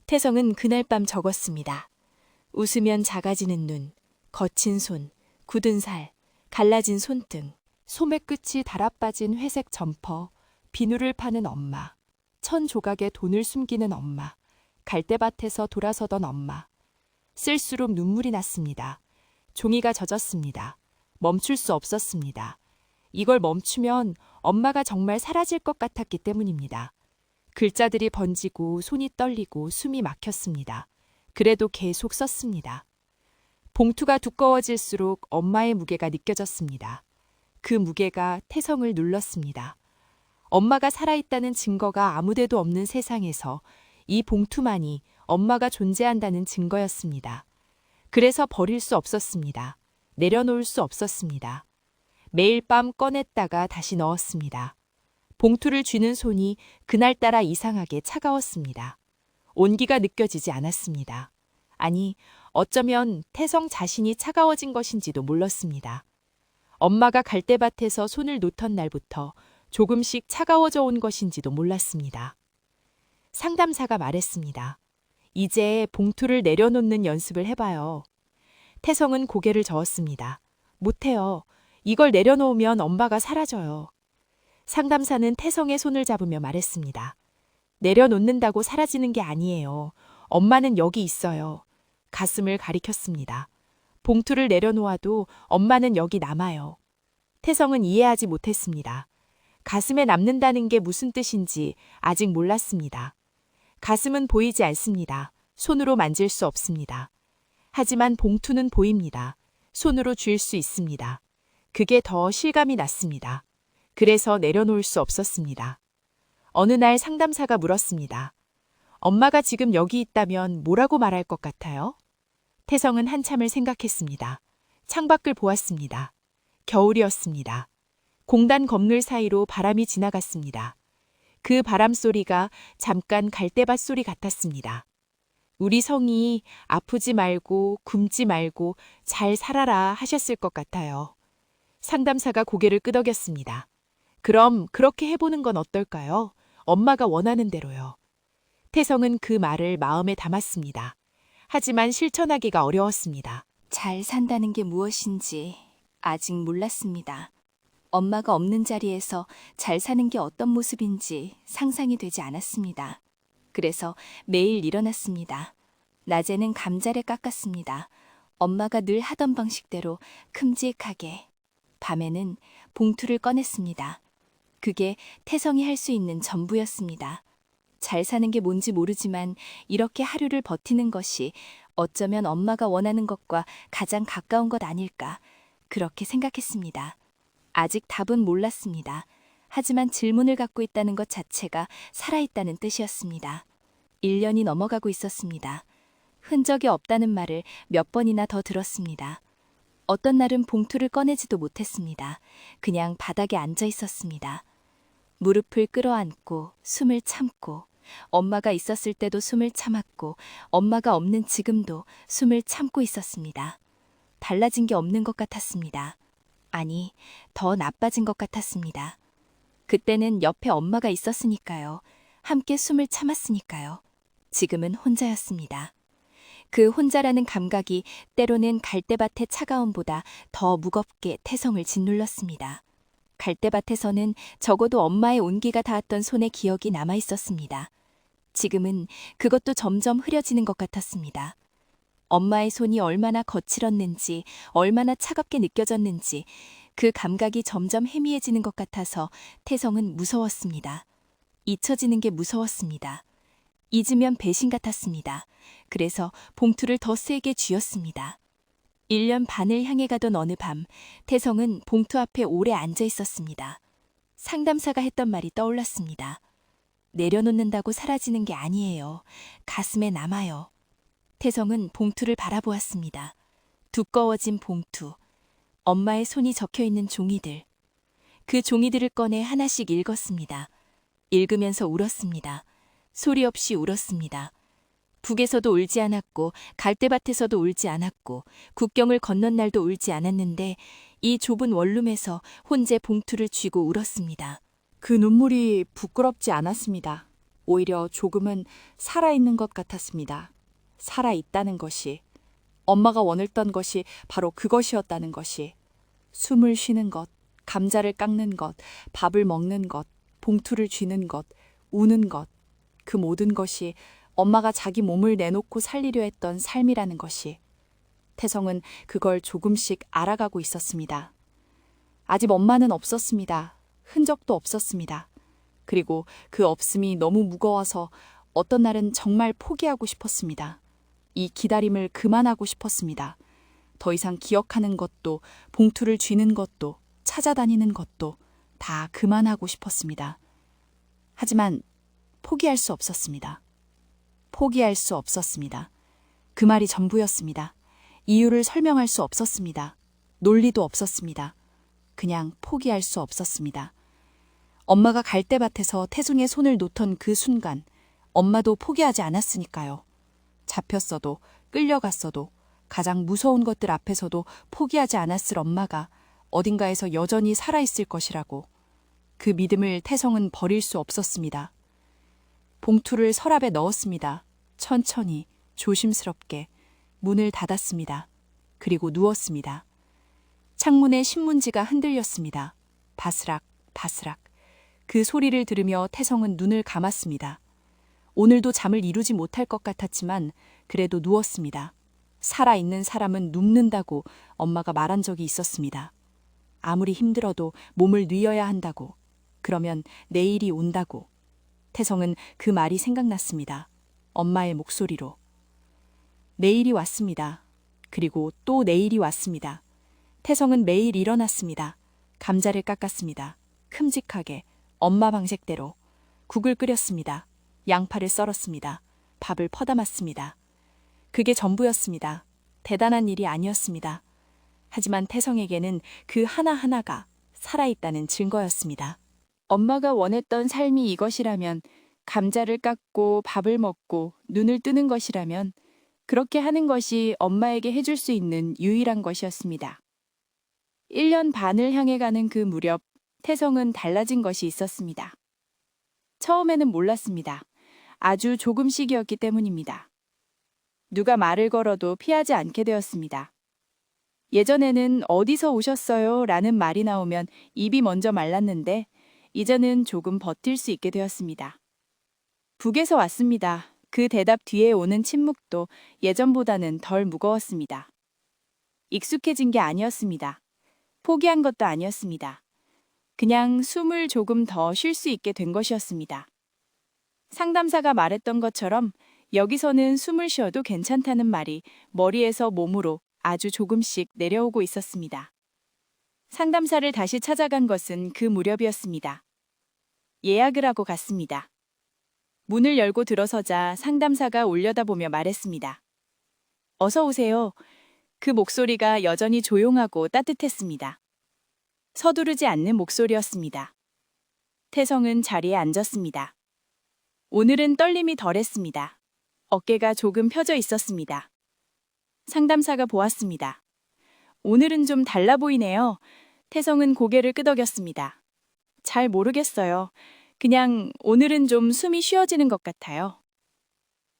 태성은 그날 밤 적었습니다. 웃으면 작아지는 눈, 거친 손, 굳은 살, 갈라진 손등, 소매 끝이 달아빠진 회색 점퍼, 비누를 파는 엄마, 천 조각에 돈을 숨기는 엄마, 갈대밭에서 돌아서던 엄마. 쓸수록 눈물이 났습니다. 종이가 젖었습니다. 멈출 수 없었습니다. 이걸 멈추면 엄마가 정말 사라질 것 같았기 때문입니다. 글자들이 번지고 손이 떨리고 숨이 막혔습니다. 그래도 계속 썼습니다. 봉투가 두꺼워질수록 엄마의 무게가 느껴졌습니다. 그 무게가 태성을 눌렀습니다. 엄마가 살아있다는 증거가 아무데도 없는 세상에서 이 봉투만이 엄마가 존재한다는 증거였습니다. 그래서 버릴 수 없었습니다. 내려놓을 수 없었습니다. 매일 밤 꺼냈다가 다시 넣었습니다. 봉투를 쥐는 손이 그날따라 이상하게 차가웠습니다. 온기가 느껴지지 않았습니다. 아니, 어쩌면 태성 자신이 차가워진 것인지도 몰랐습니다. 엄마가 갈대밭에서 손을 놓던 날부터 조금씩 차가워져 온 것인지도 몰랐습니다. 상담사가 말했습니다. 이제 봉투를 내려놓는 연습을 해봐요. 태성은 고개를 저었습니다. 못해요. 이걸 내려놓으면 엄마가 사라져요. 상담사는 태성의 손을 잡으며 말했습니다. 내려놓는다고 사라지는 게 아니에요. 엄마는 여기 있어요. 가슴을 가리켰습니다. 봉투를 내려놓아도 엄마는 여기 남아요. 태성은 이해하지 못했습니다. 가슴에 남는다는 게 무슨 뜻인지 아직 몰랐습니다. 가슴은 보이지 않습니다. 손으로 만질 수 없습니다. 하지만 봉투는 보입니다. 손으로 쥘 수 있습니다. 그게 더 실감이 났습니다. 그래서 내려놓을 수 없었습니다. 어느 날 상담사가 물었습니다. 엄마가 지금 여기 있다면 뭐라고 말할 것 같아요? 태성은 한참을 생각했습니다. 창밖을 보았습니다. 겨울이었습니다. 공단 건물 사이로 바람이 지나갔습니다. 그 바람 소리가 잠깐 갈대밭 소리 같았습니다. 우리 성이 아프지 말고 굶지 말고 잘 살아라 하셨을 것 같아요. 상담사가 고개를 끄덕였습니다. 그럼 그렇게 해보는 건 어떨까요? 엄마가 원하는 대로요. 태성은 그 말을 마음에 담았습니다. 하지만 실천하기가 어려웠습니다. 잘 산다는 게 무엇인지 아직 몰랐습니다. 엄마가 없는 자리에서 잘 사는 게 어떤 모습인지 상상이 되지 않았습니다. 그래서 매일 일어났습니다. 낮에는 감자를 깎았습니다. 엄마가 늘 하던 방식대로 큼직하게. 밤에는 봉투를 꺼냈습니다. 그게 태성이 할 수 있는 전부였습니다. 잘 사는 게 뭔지 모르지만 이렇게 하루를 버티는 것이 어쩌면 엄마가 원하는 것과 가장 가까운 것 아닐까, 그렇게 생각했습니다. 아직 답은 몰랐습니다. 하지만 질문을 갖고 있다는 것 자체가 살아있다는 뜻이었습니다. 1년이 넘어가고 있었습니다. 흔적이 없다는 말을 몇 번이나 더 들었습니다. 어떤 날은 봉투를 꺼내지도 못했습니다. 그냥 바닥에 앉아 있었습니다. 무릎을 끌어안고 숨을 참고, 엄마가 있었을 때도 숨을 참았고 엄마가 없는 지금도 숨을 참고 있었습니다. 달라진 게 없는 것 같았습니다. 아니, 더 나빠진 것 같았습니다. 그때는 옆에 엄마가 있었으니까요. 함께 숨을 참았으니까요. 지금은 혼자였습니다. 그 혼자라는 감각이 때로는 갈대밭의 차가움보다 더 무겁게 태성을 짓눌렀습니다. 갈대밭에서는 적어도 엄마의 온기가 닿았던 손의 기억이 남아 있었습니다. 지금은 그것도 점점 흐려지는 것 같았습니다. 엄마의 손이 얼마나 거칠었는지, 얼마나 차갑게 느껴졌는지 그 감각이 점점 희미해지는 것 같아서 태성은 무서웠습니다. 잊혀지는 게 무서웠습니다. 잊으면 배신 같았습니다. 그래서 봉투를 더 세게 쥐었습니다. 1년 반을 향해 가던 어느 밤, 태성은 봉투 앞에 오래 앉아 있었습니다. 상담사가 했던 말이 떠올랐습니다. 내려놓는다고 사라지는 게 아니에요. 가슴에 남아요. 태성은 봉투를 바라보았습니다. 두꺼워진 봉투, 엄마의 손이 적혀 있는 종이들. 그 종이들을 꺼내 하나씩 읽었습니다. 읽으면서 울었습니다. 소리 없이 울었습니다. 북에서도 울지 않았고 갈대밭에서도 울지 않았고 국경을 건넌 날도 울지 않았는데 이 좁은 원룸에서 혼자 봉투를 쥐고 울었습니다. 그 눈물이 부끄럽지 않았습니다. 오히려 조금은 살아있는 것 같았습니다. 살아있다는 것이, 엄마가 원했던 것이 바로 그것이었다는 것이, 숨을 쉬는 것, 감자를 깎는 것, 밥을 먹는 것, 봉투를 쥐는 것, 우는 것, 그 모든 것이 엄마가 자기 몸을 내놓고 살리려 했던 삶이라는 것이. 태성은 그걸 조금씩 알아가고 있었습니다. 아직 엄마는 없었습니다. 흔적도 없었습니다. 그리고 그 없음이 너무 무거워서 어떤 날은 정말 포기하고 싶었습니다. 이 기다림을 그만하고 싶었습니다. 더 이상 기억하는 것도, 봉투를 쥐는 것도, 찾아다니는 것도 다 그만하고 싶었습니다. 하지만 포기할 수 없었습니다. 포기할 수 없었습니다. 그 말이 전부였습니다. 이유를 설명할 수 없었습니다. 논리도 없었습니다. 그냥 포기할 수 없었습니다. 엄마가 갈대밭에서 태중의 손을 놓던 그 순간 엄마도 포기하지 않았으니까요. 잡혔어도 끌려갔어도 가장 무서운 것들 앞에서도 포기하지 않았을 엄마가 어딘가에서 여전히 살아있을 것이라고. 그 믿음을 태성은 버릴 수 없었습니다. 봉투를 서랍에 넣었습니다. 천천히, 조심스럽게 문을 닫았습니다. 그리고 누웠습니다. 창문에 신문지가 흔들렸습니다. 바스락, 바스락. 그 소리를 들으며 태성은 눈을 감았습니다. 오늘도 잠을 이루지 못할 것 같았지만 그래도 누웠습니다. 살아있는 사람은 눕는다고 엄마가 말한 적이 있었습니다. 아무리 힘들어도 몸을 뉘어야 한다고. 그러면 내일이 온다고. 태성은 그 말이 생각났습니다. 엄마의 목소리로. 내일이 왔습니다. 그리고 또 내일이 왔습니다. 태성은 매일 일어났습니다. 감자를 깎았습니다. 큼직하게, 엄마 방식대로. 국을 끓였습니다. 양파를 썰었습니다. 밥을 퍼담았습니다. 그게 전부였습니다. 대단한 일이 아니었습니다. 하지만 태성에게는 그 하나하나가 살아있다는 증거였습니다. 엄마가 원했던 삶이 이것이라면, 감자를 깎고 밥을 먹고 눈을 뜨는 것이라면 그렇게 하는 것이 엄마에게 해줄 수 있는 유일한 것이었습니다. 1년 반을 향해 가는 그 무렵 태성은 달라진 것이 있었습니다. 처음에는 몰랐습니다. 아주 조금씩이었기 때문입니다. 누가 말을 걸어도 피하지 않게 되었습니다. 예전에는 어디서 오셨어요? 라는 말이 나오면 입이 먼저 말랐는데 이제는 조금 버틸 수 있게 되었습니다. 북에서 왔습니다. 그 대답 뒤에 오는 침묵도 예전보다는 덜 무거웠습니다. 익숙해진 게 아니었습니다. 포기한 것도 아니었습니다. 그냥 숨을 조금 더 쉴 수 있게 된 것이었습니다. 상담사가 말했던 것처럼 여기서는 숨을 쉬어도 괜찮다는 말이 머리에서 몸으로 아주 조금씩 내려오고 있었습니다. 상담사를 다시 찾아간 것은 그 무렵이었습니다. 예약을 하고 갔습니다. 문을 열고 들어서자 상담사가 올려다보며 말했습니다. 어서 오세요. 그 목소리가 여전히 조용하고 따뜻했습니다. 서두르지 않는 목소리였습니다. 태성은 자리에 앉았습니다. 오늘은 떨림이 덜했습니다. 어깨가 조금 펴져 있었습니다. 상담사가 보았습니다. 오늘은 좀 달라 보이네요. 태성은 고개를 끄덕였습니다. 잘 모르겠어요. 그냥 오늘은 좀 숨이 쉬어지는 것 같아요.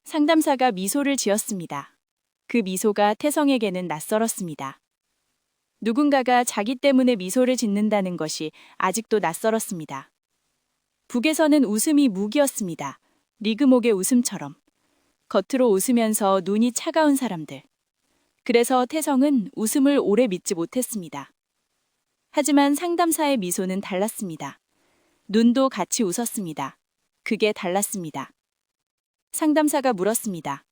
상담사가 미소를 지었습니다. 그 미소가 태성에게는 낯설었습니다. 누군가가 자기 때문에 미소를 짓는다는 것이 아직도 낯설었습니다. 북에서는 웃음이 무기였습니다. 리그목의 웃음처럼. 겉으로 웃으면서 눈이 차가운 사람들. 그래서 태성은 웃음을 오래 믿지 못했습니다. 하지만 상담사의 미소는 달랐습니다. 눈도 같이 웃었습니다. 그게 달랐습니다. 상담사가 물었습니다.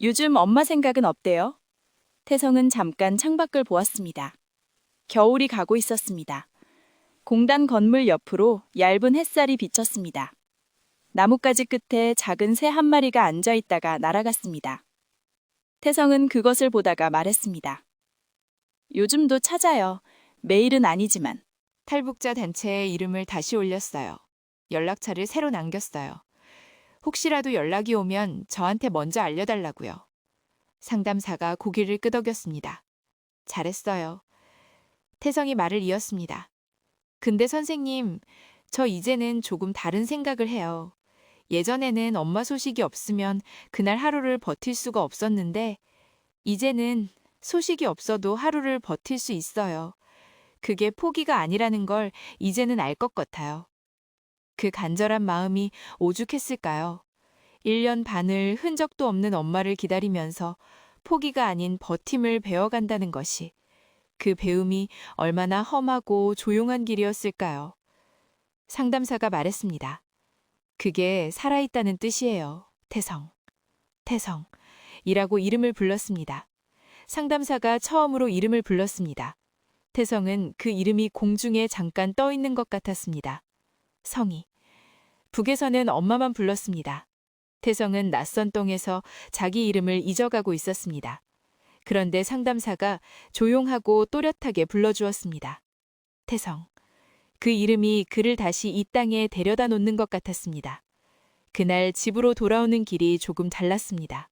요즘 엄마 생각은 어때요? 태성은 잠깐 창밖을 보았습니다. 겨울이 가고 있었습니다. 공단 건물 옆으로 얇은 햇살이 비쳤습니다. 나뭇가지 끝에 작은 새 한 마리가 앉아 있다가 날아갔습니다. 태성은 그것을 보다가 말했습니다. 요즘도 찾아요. 매일은 아니지만. 탈북자 단체의 이름을 다시 올렸어요. 연락처를 새로 남겼어요. 혹시라도 연락이 오면 저한테 먼저 알려달라고요. 상담사가 고개를 끄덕였습니다. 잘했어요. 태성이 말을 이었습니다. 근데 선생님, 저 이제는 조금 다른 생각을 해요. 예전에는 엄마 소식이 없으면 그날 하루를 버틸 수가 없었는데 이제는 소식이 없어도 하루를 버틸 수 있어요. 그게 포기가 아니라는 걸 이제는 알 것 같아요. 그 간절한 마음이 오죽했을까요? 1년 반을 흔적도 없는 엄마를 기다리면서 포기가 아닌 버팀을 배워간다는 것이 그 배움이 얼마나 험하고 조용한 길이었을까요? 상담사가 말했습니다. 그게 살아있다는 뜻이에요. 태성. 태성이라고 이름을 불렀습니다. 상담사가 처음으로 이름을 불렀습니다. 태성은 그 이름이 공중에 잠깐 떠 있는 것 같았습니다. 성이. 북에서는 엄마만 불렀습니다. 태성은 낯선 땅에서 자기 이름을 잊어가고 있었습니다. 그런데 상담사가 조용하고 또렷하게 불러주었습니다. 태성. 그 이름이 그를 다시 이 땅에 데려다 놓는 것 같았습니다. 그날 집으로 돌아오는 길이 조금 달랐습니다.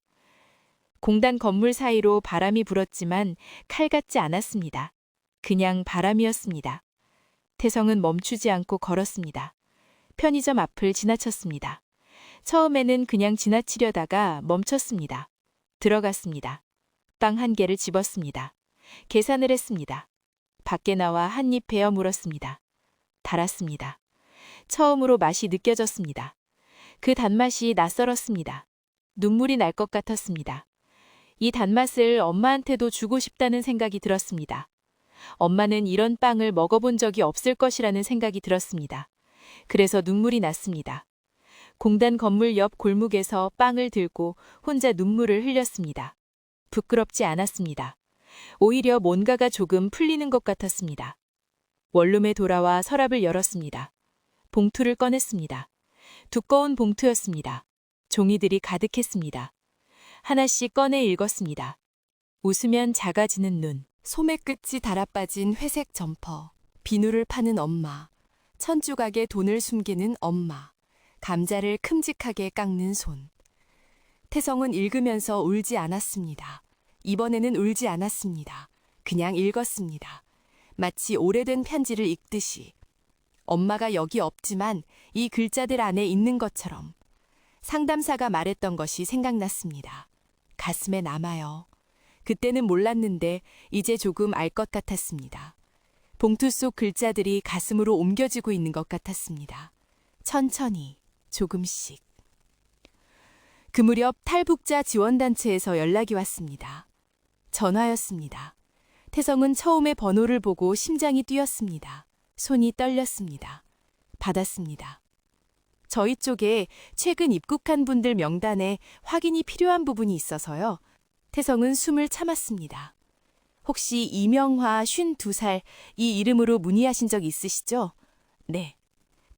공단 건물 사이로 바람이 불었지만 칼 같지 않았습니다. 그냥 바람이었습니다. 태성은 멈추지 않고 걸었습니다. 편의점 앞을 지나쳤습니다. 처음에는 그냥 지나치려다가 멈췄습니다. 들어갔습니다. 빵 한 개를 집었습니다. 계산을 했습니다. 밖에 나와 한 입 베어 물었습니다. 달았습니다. 처음으로 맛이 느껴졌습니다. 그 단맛이 낯설었습니다. 눈물이 날 것 같았습니다. 이 단맛을 엄마한테도 주고 싶다는 생각이 들었습니다. 엄마는 이런 빵을 먹어본 적이 없을 것이라는 생각이 들었습니다. 그래서 눈물이 났습니다. 공단 건물 옆 골목에서 빵을 들고 혼자 눈물을 흘렸습니다. 부끄럽지 않았습니다. 오히려 뭔가가 조금 풀리는 것 같았습니다. 원룸에 돌아와 서랍을 열었습니다. 봉투를 꺼냈습니다. 두꺼운 봉투였습니다. 종이들이 가득했습니다. 하나씩 꺼내 읽었습니다. 웃으면 작아지는 눈, 소매 끝이 달아빠진 회색 점퍼, 비누를 파는 엄마, 천조각에 돈을 숨기는 엄마, 감자를 큼직하게 깎는 손. 태성은 읽으면서 울지 않았습니다. 이번에는 울지 않았습니다. 그냥 읽었습니다. 마치 오래된 편지를 읽듯이. 엄마가 여기 없지만 이 글자들 안에 있는 것처럼. 상담사가 말했던 것이 생각났습니다. 가슴에 남아요. 그때는 몰랐는데 이제 조금 알 것 같았습니다. 봉투 속 글자들이 가슴으로 옮겨지고 있는 것 같았습니다. 천천히, 조금씩. 그 무렵 탈북자 지원단체에서 연락이 왔습니다. 전화였습니다. 태성은 처음에 번호를 보고 심장이 뛰었습니다. 손이 떨렸습니다. 받았습니다. 저희 쪽에 최근 입국한 분들 명단에 확인이 필요한 부분이 있어서요. 태성은 숨을 참았습니다. 혹시 이명화 52살 이 이름으로 문의하신 적 있으시죠? 네.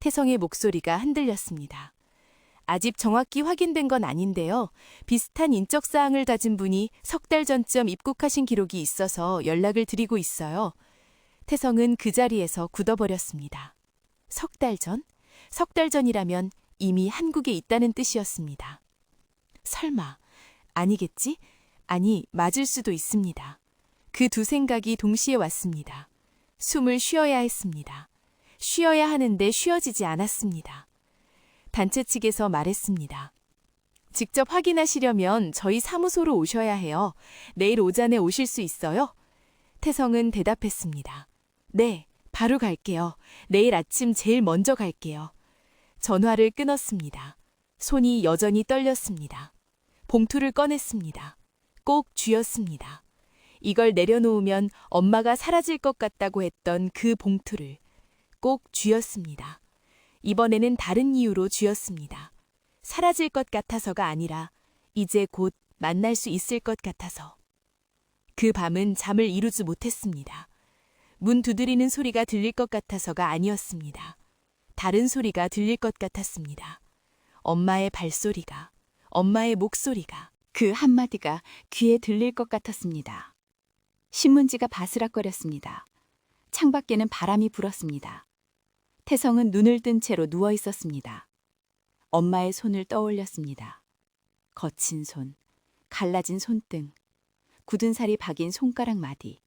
태성의 목소리가 흔들렸습니다. 아직 정확히 확인된 건 아닌데요. 비슷한 인적사항을 가진 분이 석 달 전쯤 입국하신 기록이 있어서 연락을 드리고 있어요. 태성은 그 자리에서 굳어버렸습니다. 석 달 전? 석 달 전이라면 이미 한국에 있다는 뜻이었습니다. 설마, 아니겠지? 아니, 맞을 수도 있습니다. 그 두 생각이 동시에 왔습니다. 숨을 쉬어야 했습니다. 쉬어야 하는데 쉬어지지 않았습니다. 단체 측에서 말했습니다. 직접 확인하시려면 저희 사무소로 오셔야 해요. 내일 오전에 오실 수 있어요? 태성은 대답했습니다. 네, 바로 갈게요. 내일 아침 제일 먼저 갈게요. 전화를 끊었습니다. 손이 여전히 떨렸습니다. 봉투를 꺼냈습니다. 꼭 쥐었습니다. 이걸 내려놓으면 엄마가 사라질 것 같다고 했던 그 봉투를 꼭 쥐었습니다. 이번에는 다른 이유로 쥐었습니다. 사라질 것 같아서가 아니라 이제 곧 만날 수 있을 것 같아서. 그 밤은 잠을 이루지 못했습니다. 문 두드리는 소리가 들릴 것 같아서가 아니었습니다. 다른 소리가 들릴 것 같았습니다. 엄마의 발소리가, 엄마의 목소리가, 그 한마디가 귀에 들릴 것 같았습니다. 신문지가 바스락거렸습니다. 창밖에는 바람이 불었습니다. 태성은 눈을 뜬 채로 누워 있었습니다. 엄마의 손을 떠올렸습니다. 거친 손, 갈라진 손등, 굳은 살이 박인 손가락 마디.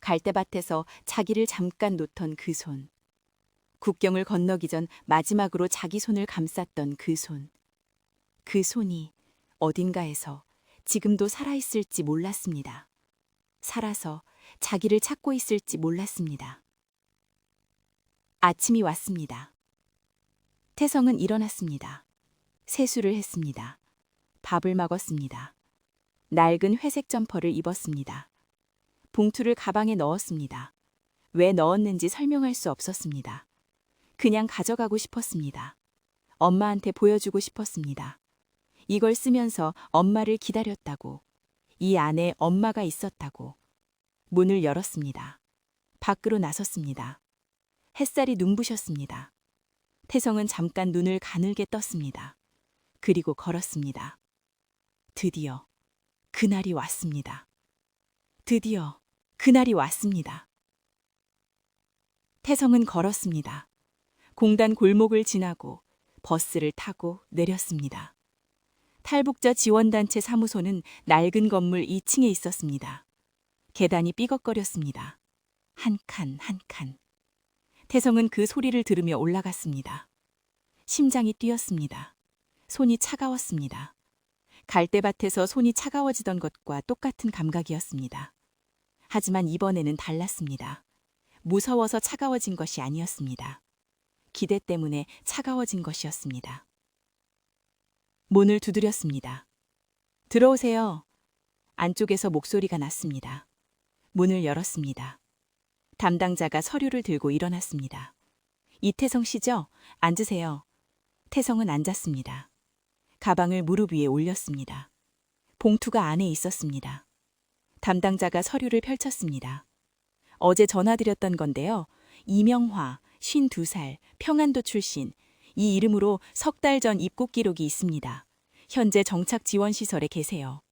갈대밭에서 자기를 잠깐 놓던 그 손. 국경을 건너기 전 마지막으로 자기 손을 감쌌던 그 손. 그 손이 어딘가에서 지금도 살아있을지 몰랐습니다. 살아서 자기를 찾고 있을지 몰랐습니다. 아침이 왔습니다. 태성은 일어났습니다. 세수를 했습니다. 밥을 먹었습니다. 낡은 회색 점퍼를 입었습니다. 봉투를 가방에 넣었습니다. 왜 넣었는지 설명할 수 없었습니다. 그냥 가져가고 싶었습니다. 엄마한테 보여주고 싶었습니다. 이걸 쓰면서 엄마를 기다렸다고, 이 안에 엄마가 있었다고. 문을 열었습니다. 밖으로 나섰습니다. 햇살이 눈부셨습니다. 태성은 잠깐 눈을 가늘게 떴습니다. 그리고 걸었습니다. 드디어 그날이 왔습니다. 드디어 그날이 왔습니다. 태성은 걸었습니다. 공단 골목을 지나고 버스를 타고 내렸습니다. 탈북자 지원단체 사무소는 낡은 건물 2층에 있었습니다. 계단이 삐걱거렸습니다. 한 칸, 한 칸. 태성은 그 소리를 들으며 올라갔습니다. 심장이 뛰었습니다. 손이 차가웠습니다. 갈대밭에서 손이 차가워지던 것과 똑같은 감각이었습니다. 하지만 이번에는 달랐습니다. 무서워서 차가워진 것이 아니었습니다. 기대 때문에 차가워진 것이었습니다. 문을 두드렸습니다. 들어오세요. 안쪽에서 목소리가 났습니다. 문을 열었습니다. 담당자가 서류를 들고 일어났습니다. 이태성 씨죠? 앉으세요. 태성은 앉았습니다. 가방을 무릎 위에 올렸습니다. 봉투가 안에 있었습니다. 담당자가 서류를 펼쳤습니다. 어제 전화드렸던 건데요. 이명화, 52살, 평안도 출신. 이 이름으로 석 달 전 입국 기록이 있습니다. 현재 정착 지원 시설에 계세요.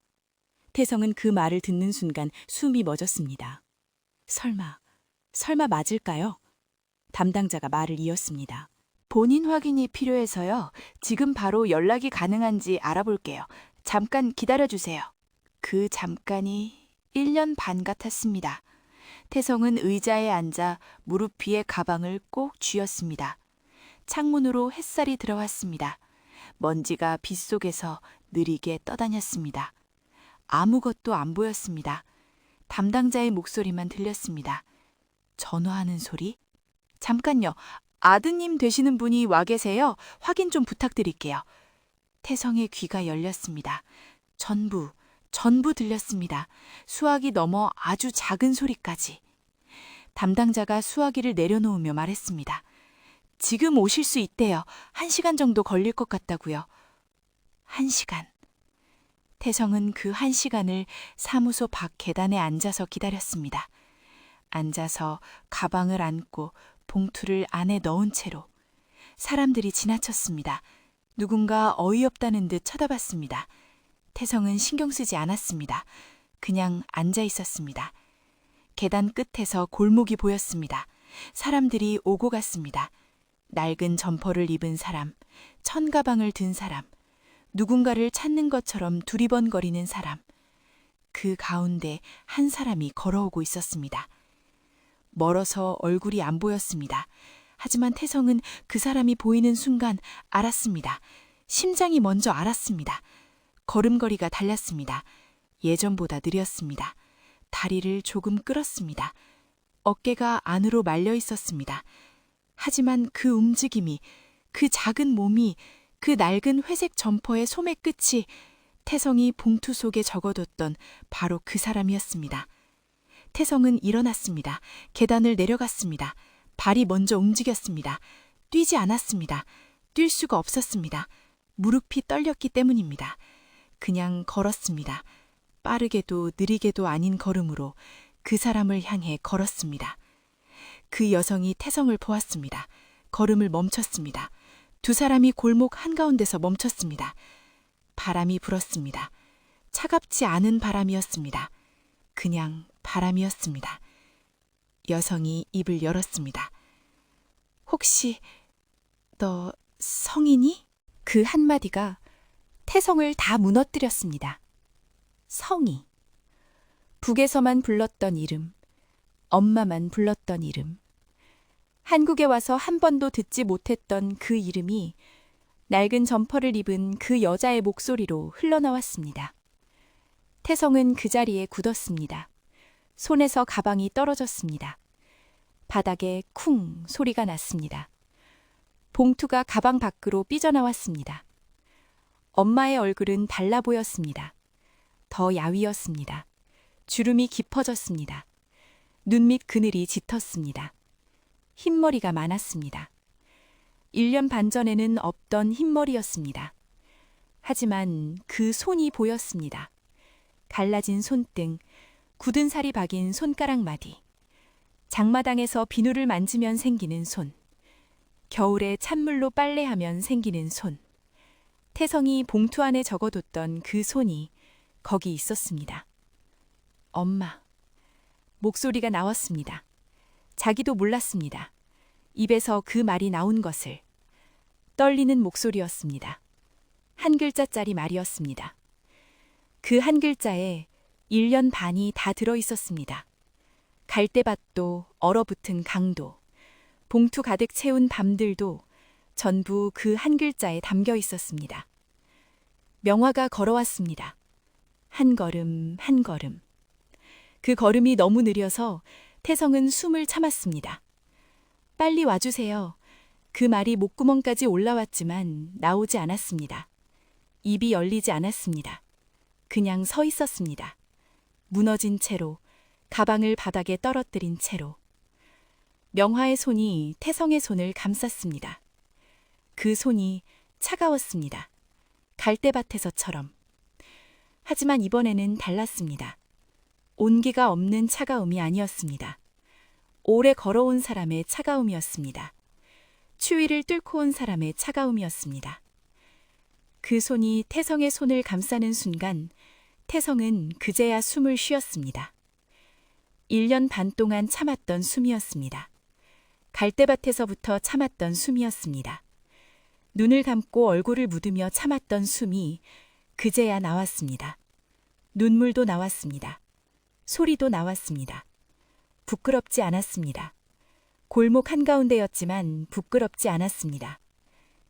태성은 그 말을 듣는 순간 숨이 멎었습니다. 설마 맞을까요? 담당자가 말을 이었습니다. 본인 확인이 필요해서요. 지금 바로 연락이 가능한지 알아볼게요. 잠깐 기다려주세요. 그 잠깐이 1년 반 같았습니다. 태성은 의자에 앉아 무릎 위에 가방을 꼭 쥐었습니다. 창문으로 햇살이 들어왔습니다. 먼지가 빗속에서 느리게 떠다녔습니다. 아무것도 안 보였습니다. 담당자의 목소리만 들렸습니다. 전화하는 소리? 잠깐요. 아드님 되시는 분이 와 계세요. 확인 좀 부탁드릴게요. 태성의 귀가 열렸습니다. 전부 들렸습니다. 수화기 넘어 아주 작은 소리까지. 담당자가 수화기를 내려놓으며 말했습니다. 지금 오실 수 있대요. 1시간 정도 걸릴 것 같다고요. 1시간. 태성은 그 1시간을 사무소 밖 계단에 앉아서 기다렸습니다. 앉아서 가방을 안고 봉투를 안에 넣은 채로. 사람들이 지나쳤습니다. 누군가 어이없다는 듯 쳐다봤습니다. 태성은 신경 쓰지 않았습니다. 그냥 앉아 있었습니다. 계단 끝에서 골목이 보였습니다. 사람들이 오고 갔습니다. 낡은 점퍼를 입은 사람, 천가방을 든 사람, 누군가를 찾는 것처럼 두리번거리는 사람. 그 가운데 한 사람이 걸어오고 있었습니다. 멀어서 얼굴이 안 보였습니다. 하지만 태성은 그 사람이 보이는 순간 알았습니다. 심장이 먼저 알았습니다. 걸음걸이가 달랐습니다. 예전보다 느렸습니다. 다리를 조금 끌었습니다. 어깨가 안으로 말려 있었습니다. 하지만 그 움직임이, 그 작은 몸이, 그 낡은 회색 점퍼의 소매 끝이 태성이 봉투 속에 적어뒀던 바로 그 사람이었습니다. 태성은 일어났습니다. 계단을 내려갔습니다. 발이 먼저 움직였습니다. 뛰지 않았습니다. 뛸 수가 없었습니다. 무릎이 떨렸기 때문입니다. 그냥 걸었습니다. 빠르게도 느리게도 아닌 걸음으로 그 사람을 향해 걸었습니다. 그 여성이 태성을 보았습니다. 걸음을 멈췄습니다. 두 사람이 골목 한가운데서 멈췄습니다. 바람이 불었습니다. 차갑지 않은 바람이었습니다. 그냥 바람이었습니다. 여성이 입을 열었습니다. 혹시 너 성이니? 그 한마디가 태성을 다 무너뜨렸습니다. 성이. 북에서만 불렀던 이름, 엄마만 불렀던 이름. 한국에 와서 한 번도 듣지 못했던 그 이름이 낡은 점퍼를 입은 그 여자의 목소리로 흘러나왔습니다. 태성은 그 자리에 굳었습니다. 손에서 가방이 떨어졌습니다. 바닥에 쿵 소리가 났습니다. 봉투가 가방 밖으로 삐져나왔습니다. 엄마의 얼굴은 달라 보였습니다. 더 야위었습니다. 주름이 깊어졌습니다. 눈 밑 그늘이 짙었습니다. 흰머리가 많았습니다. 1년 반 전에는 없던 흰머리였습니다. 하지만 그 손이 보였습니다. 갈라진 손등, 굳은 살이 박인 손가락 마디. 장마당에서 비누를 만지면 생기는 손. 겨울에 찬물로 빨래하면 생기는 손. 태성이 봉투 안에 적어뒀던 그 손이 거기 있었습니다. 엄마. 목소리가 나왔습니다. 자기도 몰랐습니다. 입에서 그 말이 나온 것을. 떨리는 목소리였습니다. 한 글자짜리 말이었습니다. 그 한 글자에 1년 반이 다 들어 있었습니다. 갈대밭도 얼어붙은 강도, 봉투 가득 채운 밤들도 전부 그 한 글자에 담겨 있었습니다. 명화가 걸어왔습니다. 한 걸음 한 걸음. 그 걸음이 너무 느려서 태성은 숨을 참았습니다. 빨리 와주세요. 그 말이 목구멍까지 올라왔지만 나오지 않았습니다. 입이 열리지 않았습니다. 그냥 서 있었습니다. 무너진 채로, 가방을 바닥에 떨어뜨린 채로. 명화의 손이 태성의 손을 감쌌습니다. 그 손이 차가웠습니다. 갈대밭에서처럼. 하지만 이번에는 달랐습니다. 온기가 없는 차가움이 아니었습니다. 오래 걸어온 사람의 차가움이었습니다. 추위를 뚫고 온 사람의 차가움이었습니다. 그 손이 태성의 손을 감싸는 순간 태성은 그제야 숨을 쉬었습니다. 1년 반 동안 참았던 숨이었습니다. 갈대밭에서부터 참았던 숨이었습니다. 눈을 감고 얼굴을 묻으며 참았던 숨이 그제야 나왔습니다. 눈물도 나왔습니다. 소리도 나왔습니다. 부끄럽지 않았습니다. 골목 한가운데였지만 부끄럽지 않았습니다.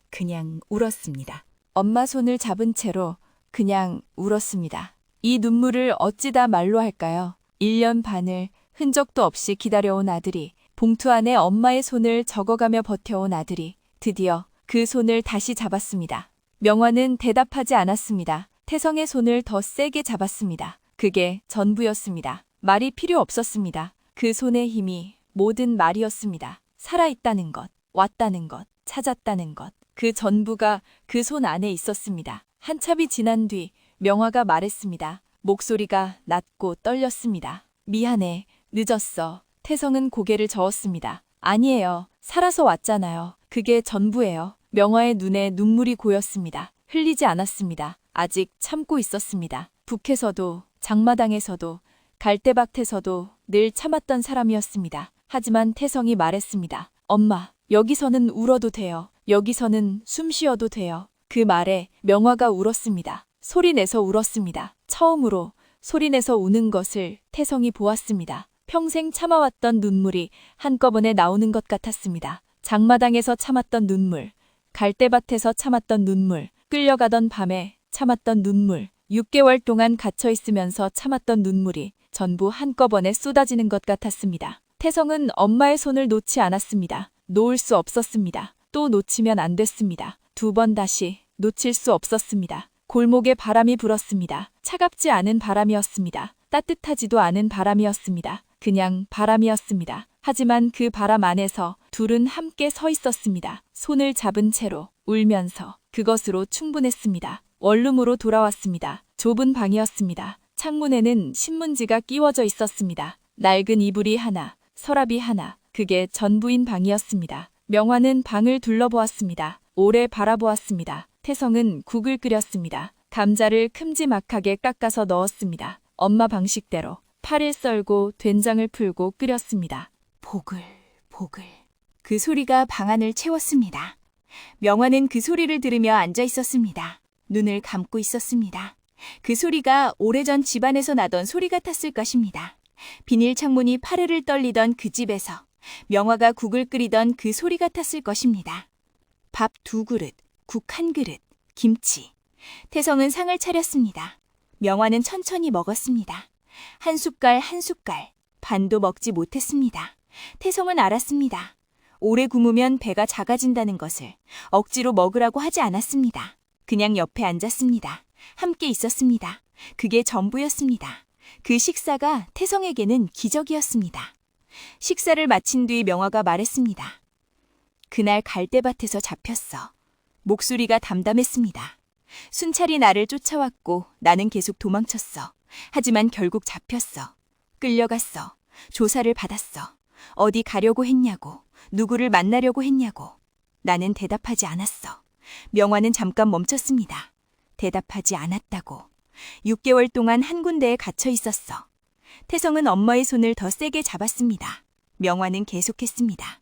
그냥 울었습니다. 엄마 손을 잡은 채로 그냥 울었습니다. 이 눈물을 어찌다 말로 할까요? 1년 반을 흔적도 없이 기다려온 아들이, 봉투 안에 엄마의 손을 적어가며 버텨온 아들이 드디어 그 손을 다시 잡았습니다. 명화는 대답하지 않았습니다. 태성의 손을 더 세게 잡았습니다. 그게 전부였습니다. 말이 필요 없었습니다. 그 손의 힘이 모든 말이었습니다. 살아있다는 것, 왔다는 것, 찾았다는 것. 그 전부가 그 손 안에 있었습니다. 한참이 지난 뒤 명화가 말했습니다. 목소리가 낮고 떨렸습니다. 미안해, 늦었어. 태성은 고개를 저었습니다. 아니에요. 살아서 왔잖아요. 그게 전부예요. 명화의 눈에 눈물이 고였습니다. 흘리지 않았습니다. 아직 참고 있었습니다. 북에서도, 장마당에서도, 갈대밭에서도 늘 참았던 사람이었습니다. 하지만 태성이 말했습니다. 엄마, 여기서는 울어도 돼요. 여기서는 숨 쉬어도 돼요. 그 말에 명화가 울었습니다. 소리내서 울었습니다. 처음으로 소리내서 우는 것을 태성이 보았습니다. 평생 참아왔던 눈물이 한꺼번에 나오는 것 같았습니다. 장마당에서 참았던 눈물, 갈대밭에서 참았던 눈물, 끌려가던 밤에 참았던 눈물, 6개월 동안 갇혀 있으면서 참았던 눈물이 전부 한꺼번에 쏟아지는 것 같았습니다. 태성은 엄마의 손을 놓지 않았습니다. 놓을 수 없었습니다. 또 놓치면 안 됐습니다. 2번 다시 놓칠 수 없었습니다. 골목에 바람이 불었습니다. 차갑지 않은 바람이었습니다. 따뜻하지도 않은 바람이었습니다. 그냥 바람이었습니다. 하지만 그 바람 안에서 둘은 함께 서 있었습니다. 손을 잡은 채로 울면서. 그것으로 충분했습니다. 원룸으로 돌아왔습니다. 좁은 방이었습니다. 창문에는 신문지가 끼워져 있었습니다. 낡은 이불이 하나, 서랍이 하나, 그게 전부인 방이었습니다. 명화는 방을 둘러보았습니다. 오래 바라보았습니다. 태성은 국을 끓였습니다. 감자를 큼지막하게 깎아서 넣었습니다. 엄마 방식대로 파를 썰고 된장을 풀고 끓였습니다. 보글, 보글. 그 소리가 방 안을 채웠습니다. 명화는 그 소리를 들으며 앉아 있었습니다. 눈을 감고 있었습니다. 그 소리가 오래전 집안에서 나던 소리 같았을 것입니다. 비닐 창문이 파르르 떨리던 그 집에서 명화가 국을 끓이던 그 소리 같았을 것입니다. 밥 2그릇, 국 1그릇, 김치. 태성은 상을 차렸습니다. 명화는 천천히 먹었습니다. 한 숟갈 한 숟갈, 반도 먹지 못했습니다. 태성은 알았습니다. 오래 굶으면 배가 작아진다는 것을 억지로 먹으라고 하지 않았습니다. 그냥 옆에 앉았습니다. 함께 있었습니다. 그게 전부였습니다. 그 식사가 태성에게는 기적이었습니다. 식사를 마친 뒤 명화가 말했습니다. 그날 갈대밭에서 잡혔어. 목소리가 담담했습니다. 순찰이 나를 쫓아왔고 나는 계속 도망쳤어. 하지만 결국 잡혔어. 끌려갔어. 조사를 받았어. 어디 가려고 했냐고, 누구를 만나려고 했냐고. 나는 대답하지 않았어. 명화는 잠깐 멈췄습니다. 대답하지 않았다고. 6개월 동안 한 군데에 갇혀 있었어. 태성은 엄마의 손을 더 세게 잡았습니다. 명화는 계속했습니다.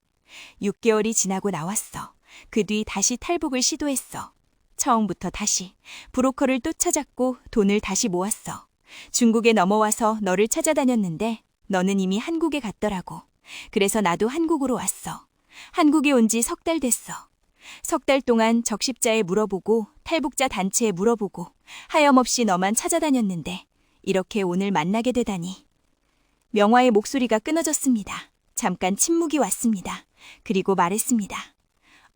6개월이 지나고 나왔어. 그 뒤 다시 탈북을 시도했어. 처음부터 다시 브로커를 또 찾았고 돈을 다시 모았어. 중국에 넘어와서 너를 찾아다녔는데 너는 이미 한국에 갔더라고. 그래서 나도 한국으로 왔어. 한국에 온 지 석 달 됐어. 석 달 동안 적십자에 물어보고 탈북자 단체에 물어보고 하염없이 너만 찾아다녔는데 이렇게 오늘 만나게 되다니. 명화의 목소리가 끊어졌습니다. 잠깐 침묵이 왔습니다. 그리고 말했습니다.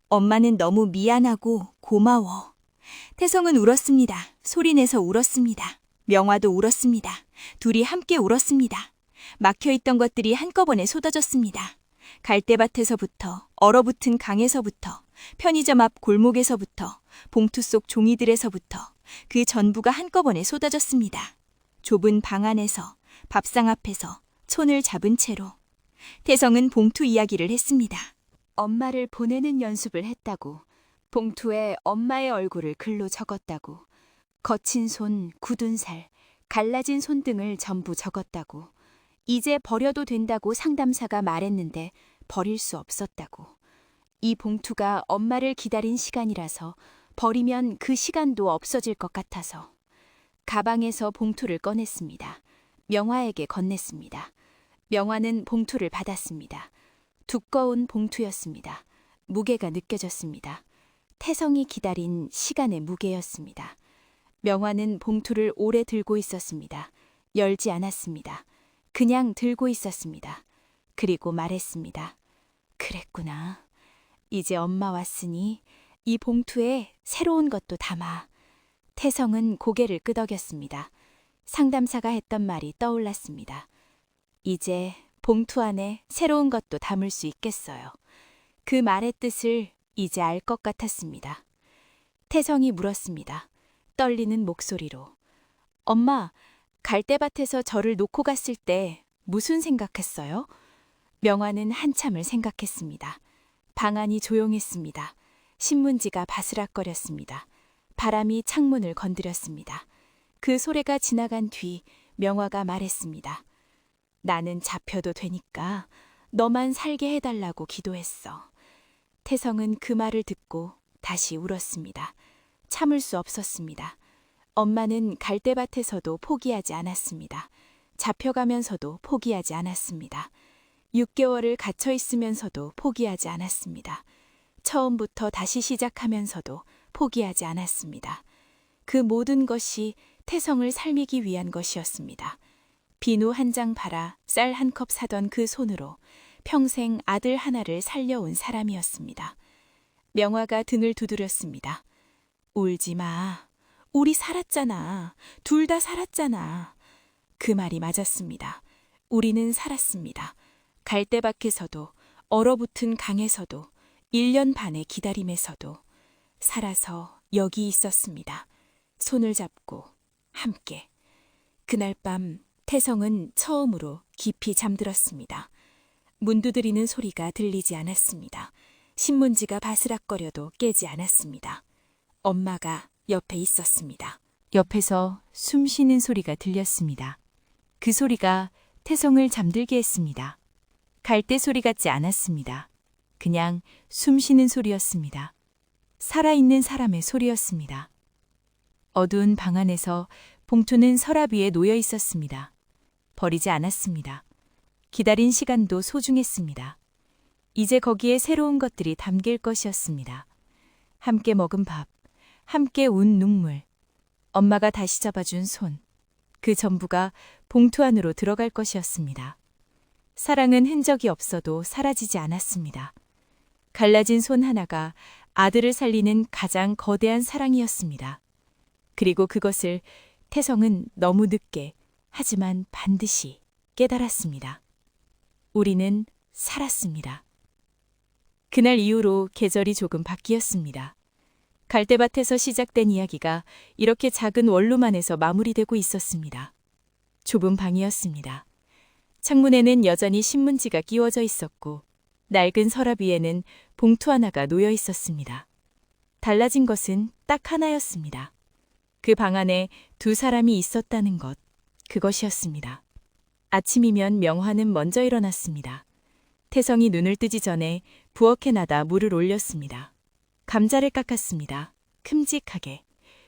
엄마는 너무 미안하고 고마워. 태성은 울었습니다. 소리내서 울었습니다. 명화도 울었습니다. 둘이 함께 울었습니다. 막혀있던 것들이 한꺼번에 쏟아졌습니다. 갈대밭에서부터, 얼어붙은 강에서부터, 편의점 앞 골목에서부터, 봉투 속 종이들에서부터 그 전부가 한꺼번에 쏟아졌습니다. 좁은 방 안에서, 밥상 앞에서 손을 잡은 채로. 태성은 봉투 이야기를 했습니다. 엄마를 보내는 연습을 했다고. 봉투에 엄마의 얼굴을 글로 적었다고. 거친 손, 굳은 살, 갈라진 손 등을 전부 적었다고. 이제 버려도 된다고 상담사가 말했는데 버릴 수 없었다고. 이 봉투가 엄마를 기다린 시간이라서 버리면 그 시간도 없어질 것 같아서. 가방에서 봉투를 꺼냈습니다. 명화에게 건넸습니다. 명화는 봉투를 받았습니다. 두꺼운 봉투였습니다. 무게가 느껴졌습니다. 태성이 기다린 시간의 무게였습니다. 명화는 봉투를 오래 들고 있었습니다. 열지 않았습니다. 그냥 들고 있었습니다. 그리고 말했습니다. 그랬구나. 이제 엄마 왔으니 이 봉투에 새로운 것도 담아. 태성은 고개를 끄덕였습니다. 상담사가 했던 말이 떠올랐습니다. 이제 봉투 안에 새로운 것도 담을 수 있겠어요. 그 말의 뜻을 이제 알 것 같았습니다. 태성이 물었습니다. 떨리는 목소리로. 엄마, 갈대밭에서 저를 놓고 갔을 때 무슨 생각했어요? 명화는 한참을 생각했습니다. 방 안이 조용했습니다. 신문지가 바스락거렸습니다. 바람이 창문을 건드렸습니다. 그 소리가 지나간 뒤 명화가 말했습니다. 나는 잡혀도 되니까 너만 살게 해달라고 기도했어. 태성은 그 말을 듣고 다시 울었습니다. 참을 수 없었습니다. 엄마는 갈대밭에서도 포기하지 않았습니다. 잡혀가면서도 포기하지 않았습니다. 6개월을 갇혀 있으면서도 포기하지 않았습니다. 처음부터 다시 시작하면서도 포기하지 않았습니다. 그 모든 것이 태성을 살리기 위한 것이었습니다. 비누 한 장 팔아 쌀 한 컵 사던 그 손으로 평생 아들 하나를 살려온 사람이었습니다. 명화가 등을 두드렸습니다. 울지 마. 우리 살았잖아. 둘 다 살았잖아. 그 말이 맞았습니다. 우리는 살았습니다. 갈대밭에서도 얼어붙은 강에서도 1년 반의 기다림에서도 살아서 여기 있었습니다. 손을 잡고 함께. 그날 밤 태성은 처음으로 깊이 잠들었습니다. 문 두드리는 소리가 들리지 않았습니다. 신문지가 바스락거려도 깨지 않았습니다. 엄마가 옆에 있었습니다. 옆에서 숨 쉬는 소리가 들렸습니다. 그 소리가 태성을 잠들게 했습니다. 갈대 소리 같지 않았습니다. 그냥 숨 쉬는 소리였습니다. 살아있는 사람의 소리였습니다. 어두운 방 안에서 봉투는 서랍 위에 놓여 있었습니다. 버리지 않았습니다. 기다린 시간도 소중했습니다. 이제 거기에 새로운 것들이 담길 것이었습니다. 함께 먹은 밥, 함께 운 눈물, 엄마가 다시 잡아준 손, 그 전부가 봉투 안으로 들어갈 것이었습니다. 사랑은 흔적이 없어도 사라지지 않았습니다. 갈라진 손 하나가 아들을 살리는 가장 거대한 사랑이었습니다. 그리고 그것을 태성은 너무 늦게, 하지만 반드시 깨달았습니다. 우리는 살았습니다. 그날 이후로 계절이 조금 바뀌었습니다. 갈대밭에서 시작된 이야기가 이렇게 작은 원룸안에서 마무리되고 있었습니다. 좁은 방이었습니다. 창문에는 여전히 신문지가 끼워져 있었고 낡은 서랍 위에는 봉투 하나가 놓여 있었습니다. 달라진 것은 딱 하나였습니다. 그 방 안에 두 사람이 있었다는 것, 그것이었습니다. 아침이면 명화는 먼저 일어났습니다. 태성이 눈을 뜨지 전에 부엌에나다 물을 올렸습니다. 감자를 깎았습니다. 큼직하게.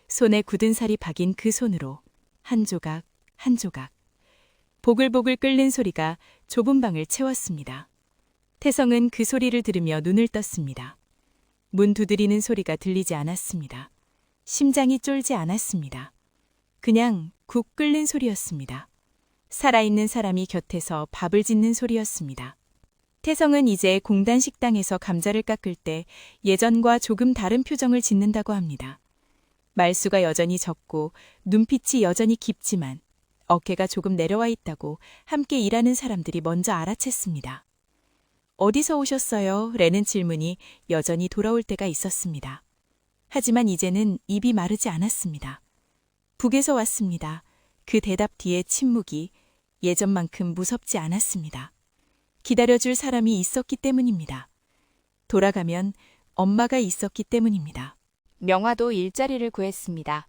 손에 굳은 살이 박인 그 손으로 한 조각 한 조각. 보글보글 끓는 소리가 좁은 방을 채웠습니다. 태성은 그 소리를 들으며 눈을 떴습니다. 문 두드리는 소리가 들리지 않았습니다. 심장이 쫄지 않았습니다. 그냥 국 끓는 소리였습니다. 살아있는 사람이 곁에서 밥을 짓는 소리였습니다. 태성은 이제 공단 식당에서 감자를 깎을 때 예전과 조금 다른 표정을 짓는다고 합니다. 말수가 여전히 적고 눈빛이 여전히 깊지만 어깨가 조금 내려와 있다고 함께 일하는 사람들이 먼저 알아챘습니다. 어디서 오셨어요? 라는 질문이 여전히 돌아올 때가 있었습니다. 하지만 이제는 입이 마르지 않았습니다. 북에서 왔습니다. 그 대답 뒤에 침묵이 예전만큼 무섭지 않았습니다. 기다려줄 사람이 있었기 때문입니다. 돌아가면 엄마가 있었기 때문입니다. 명화도 일자리를 구했습니다.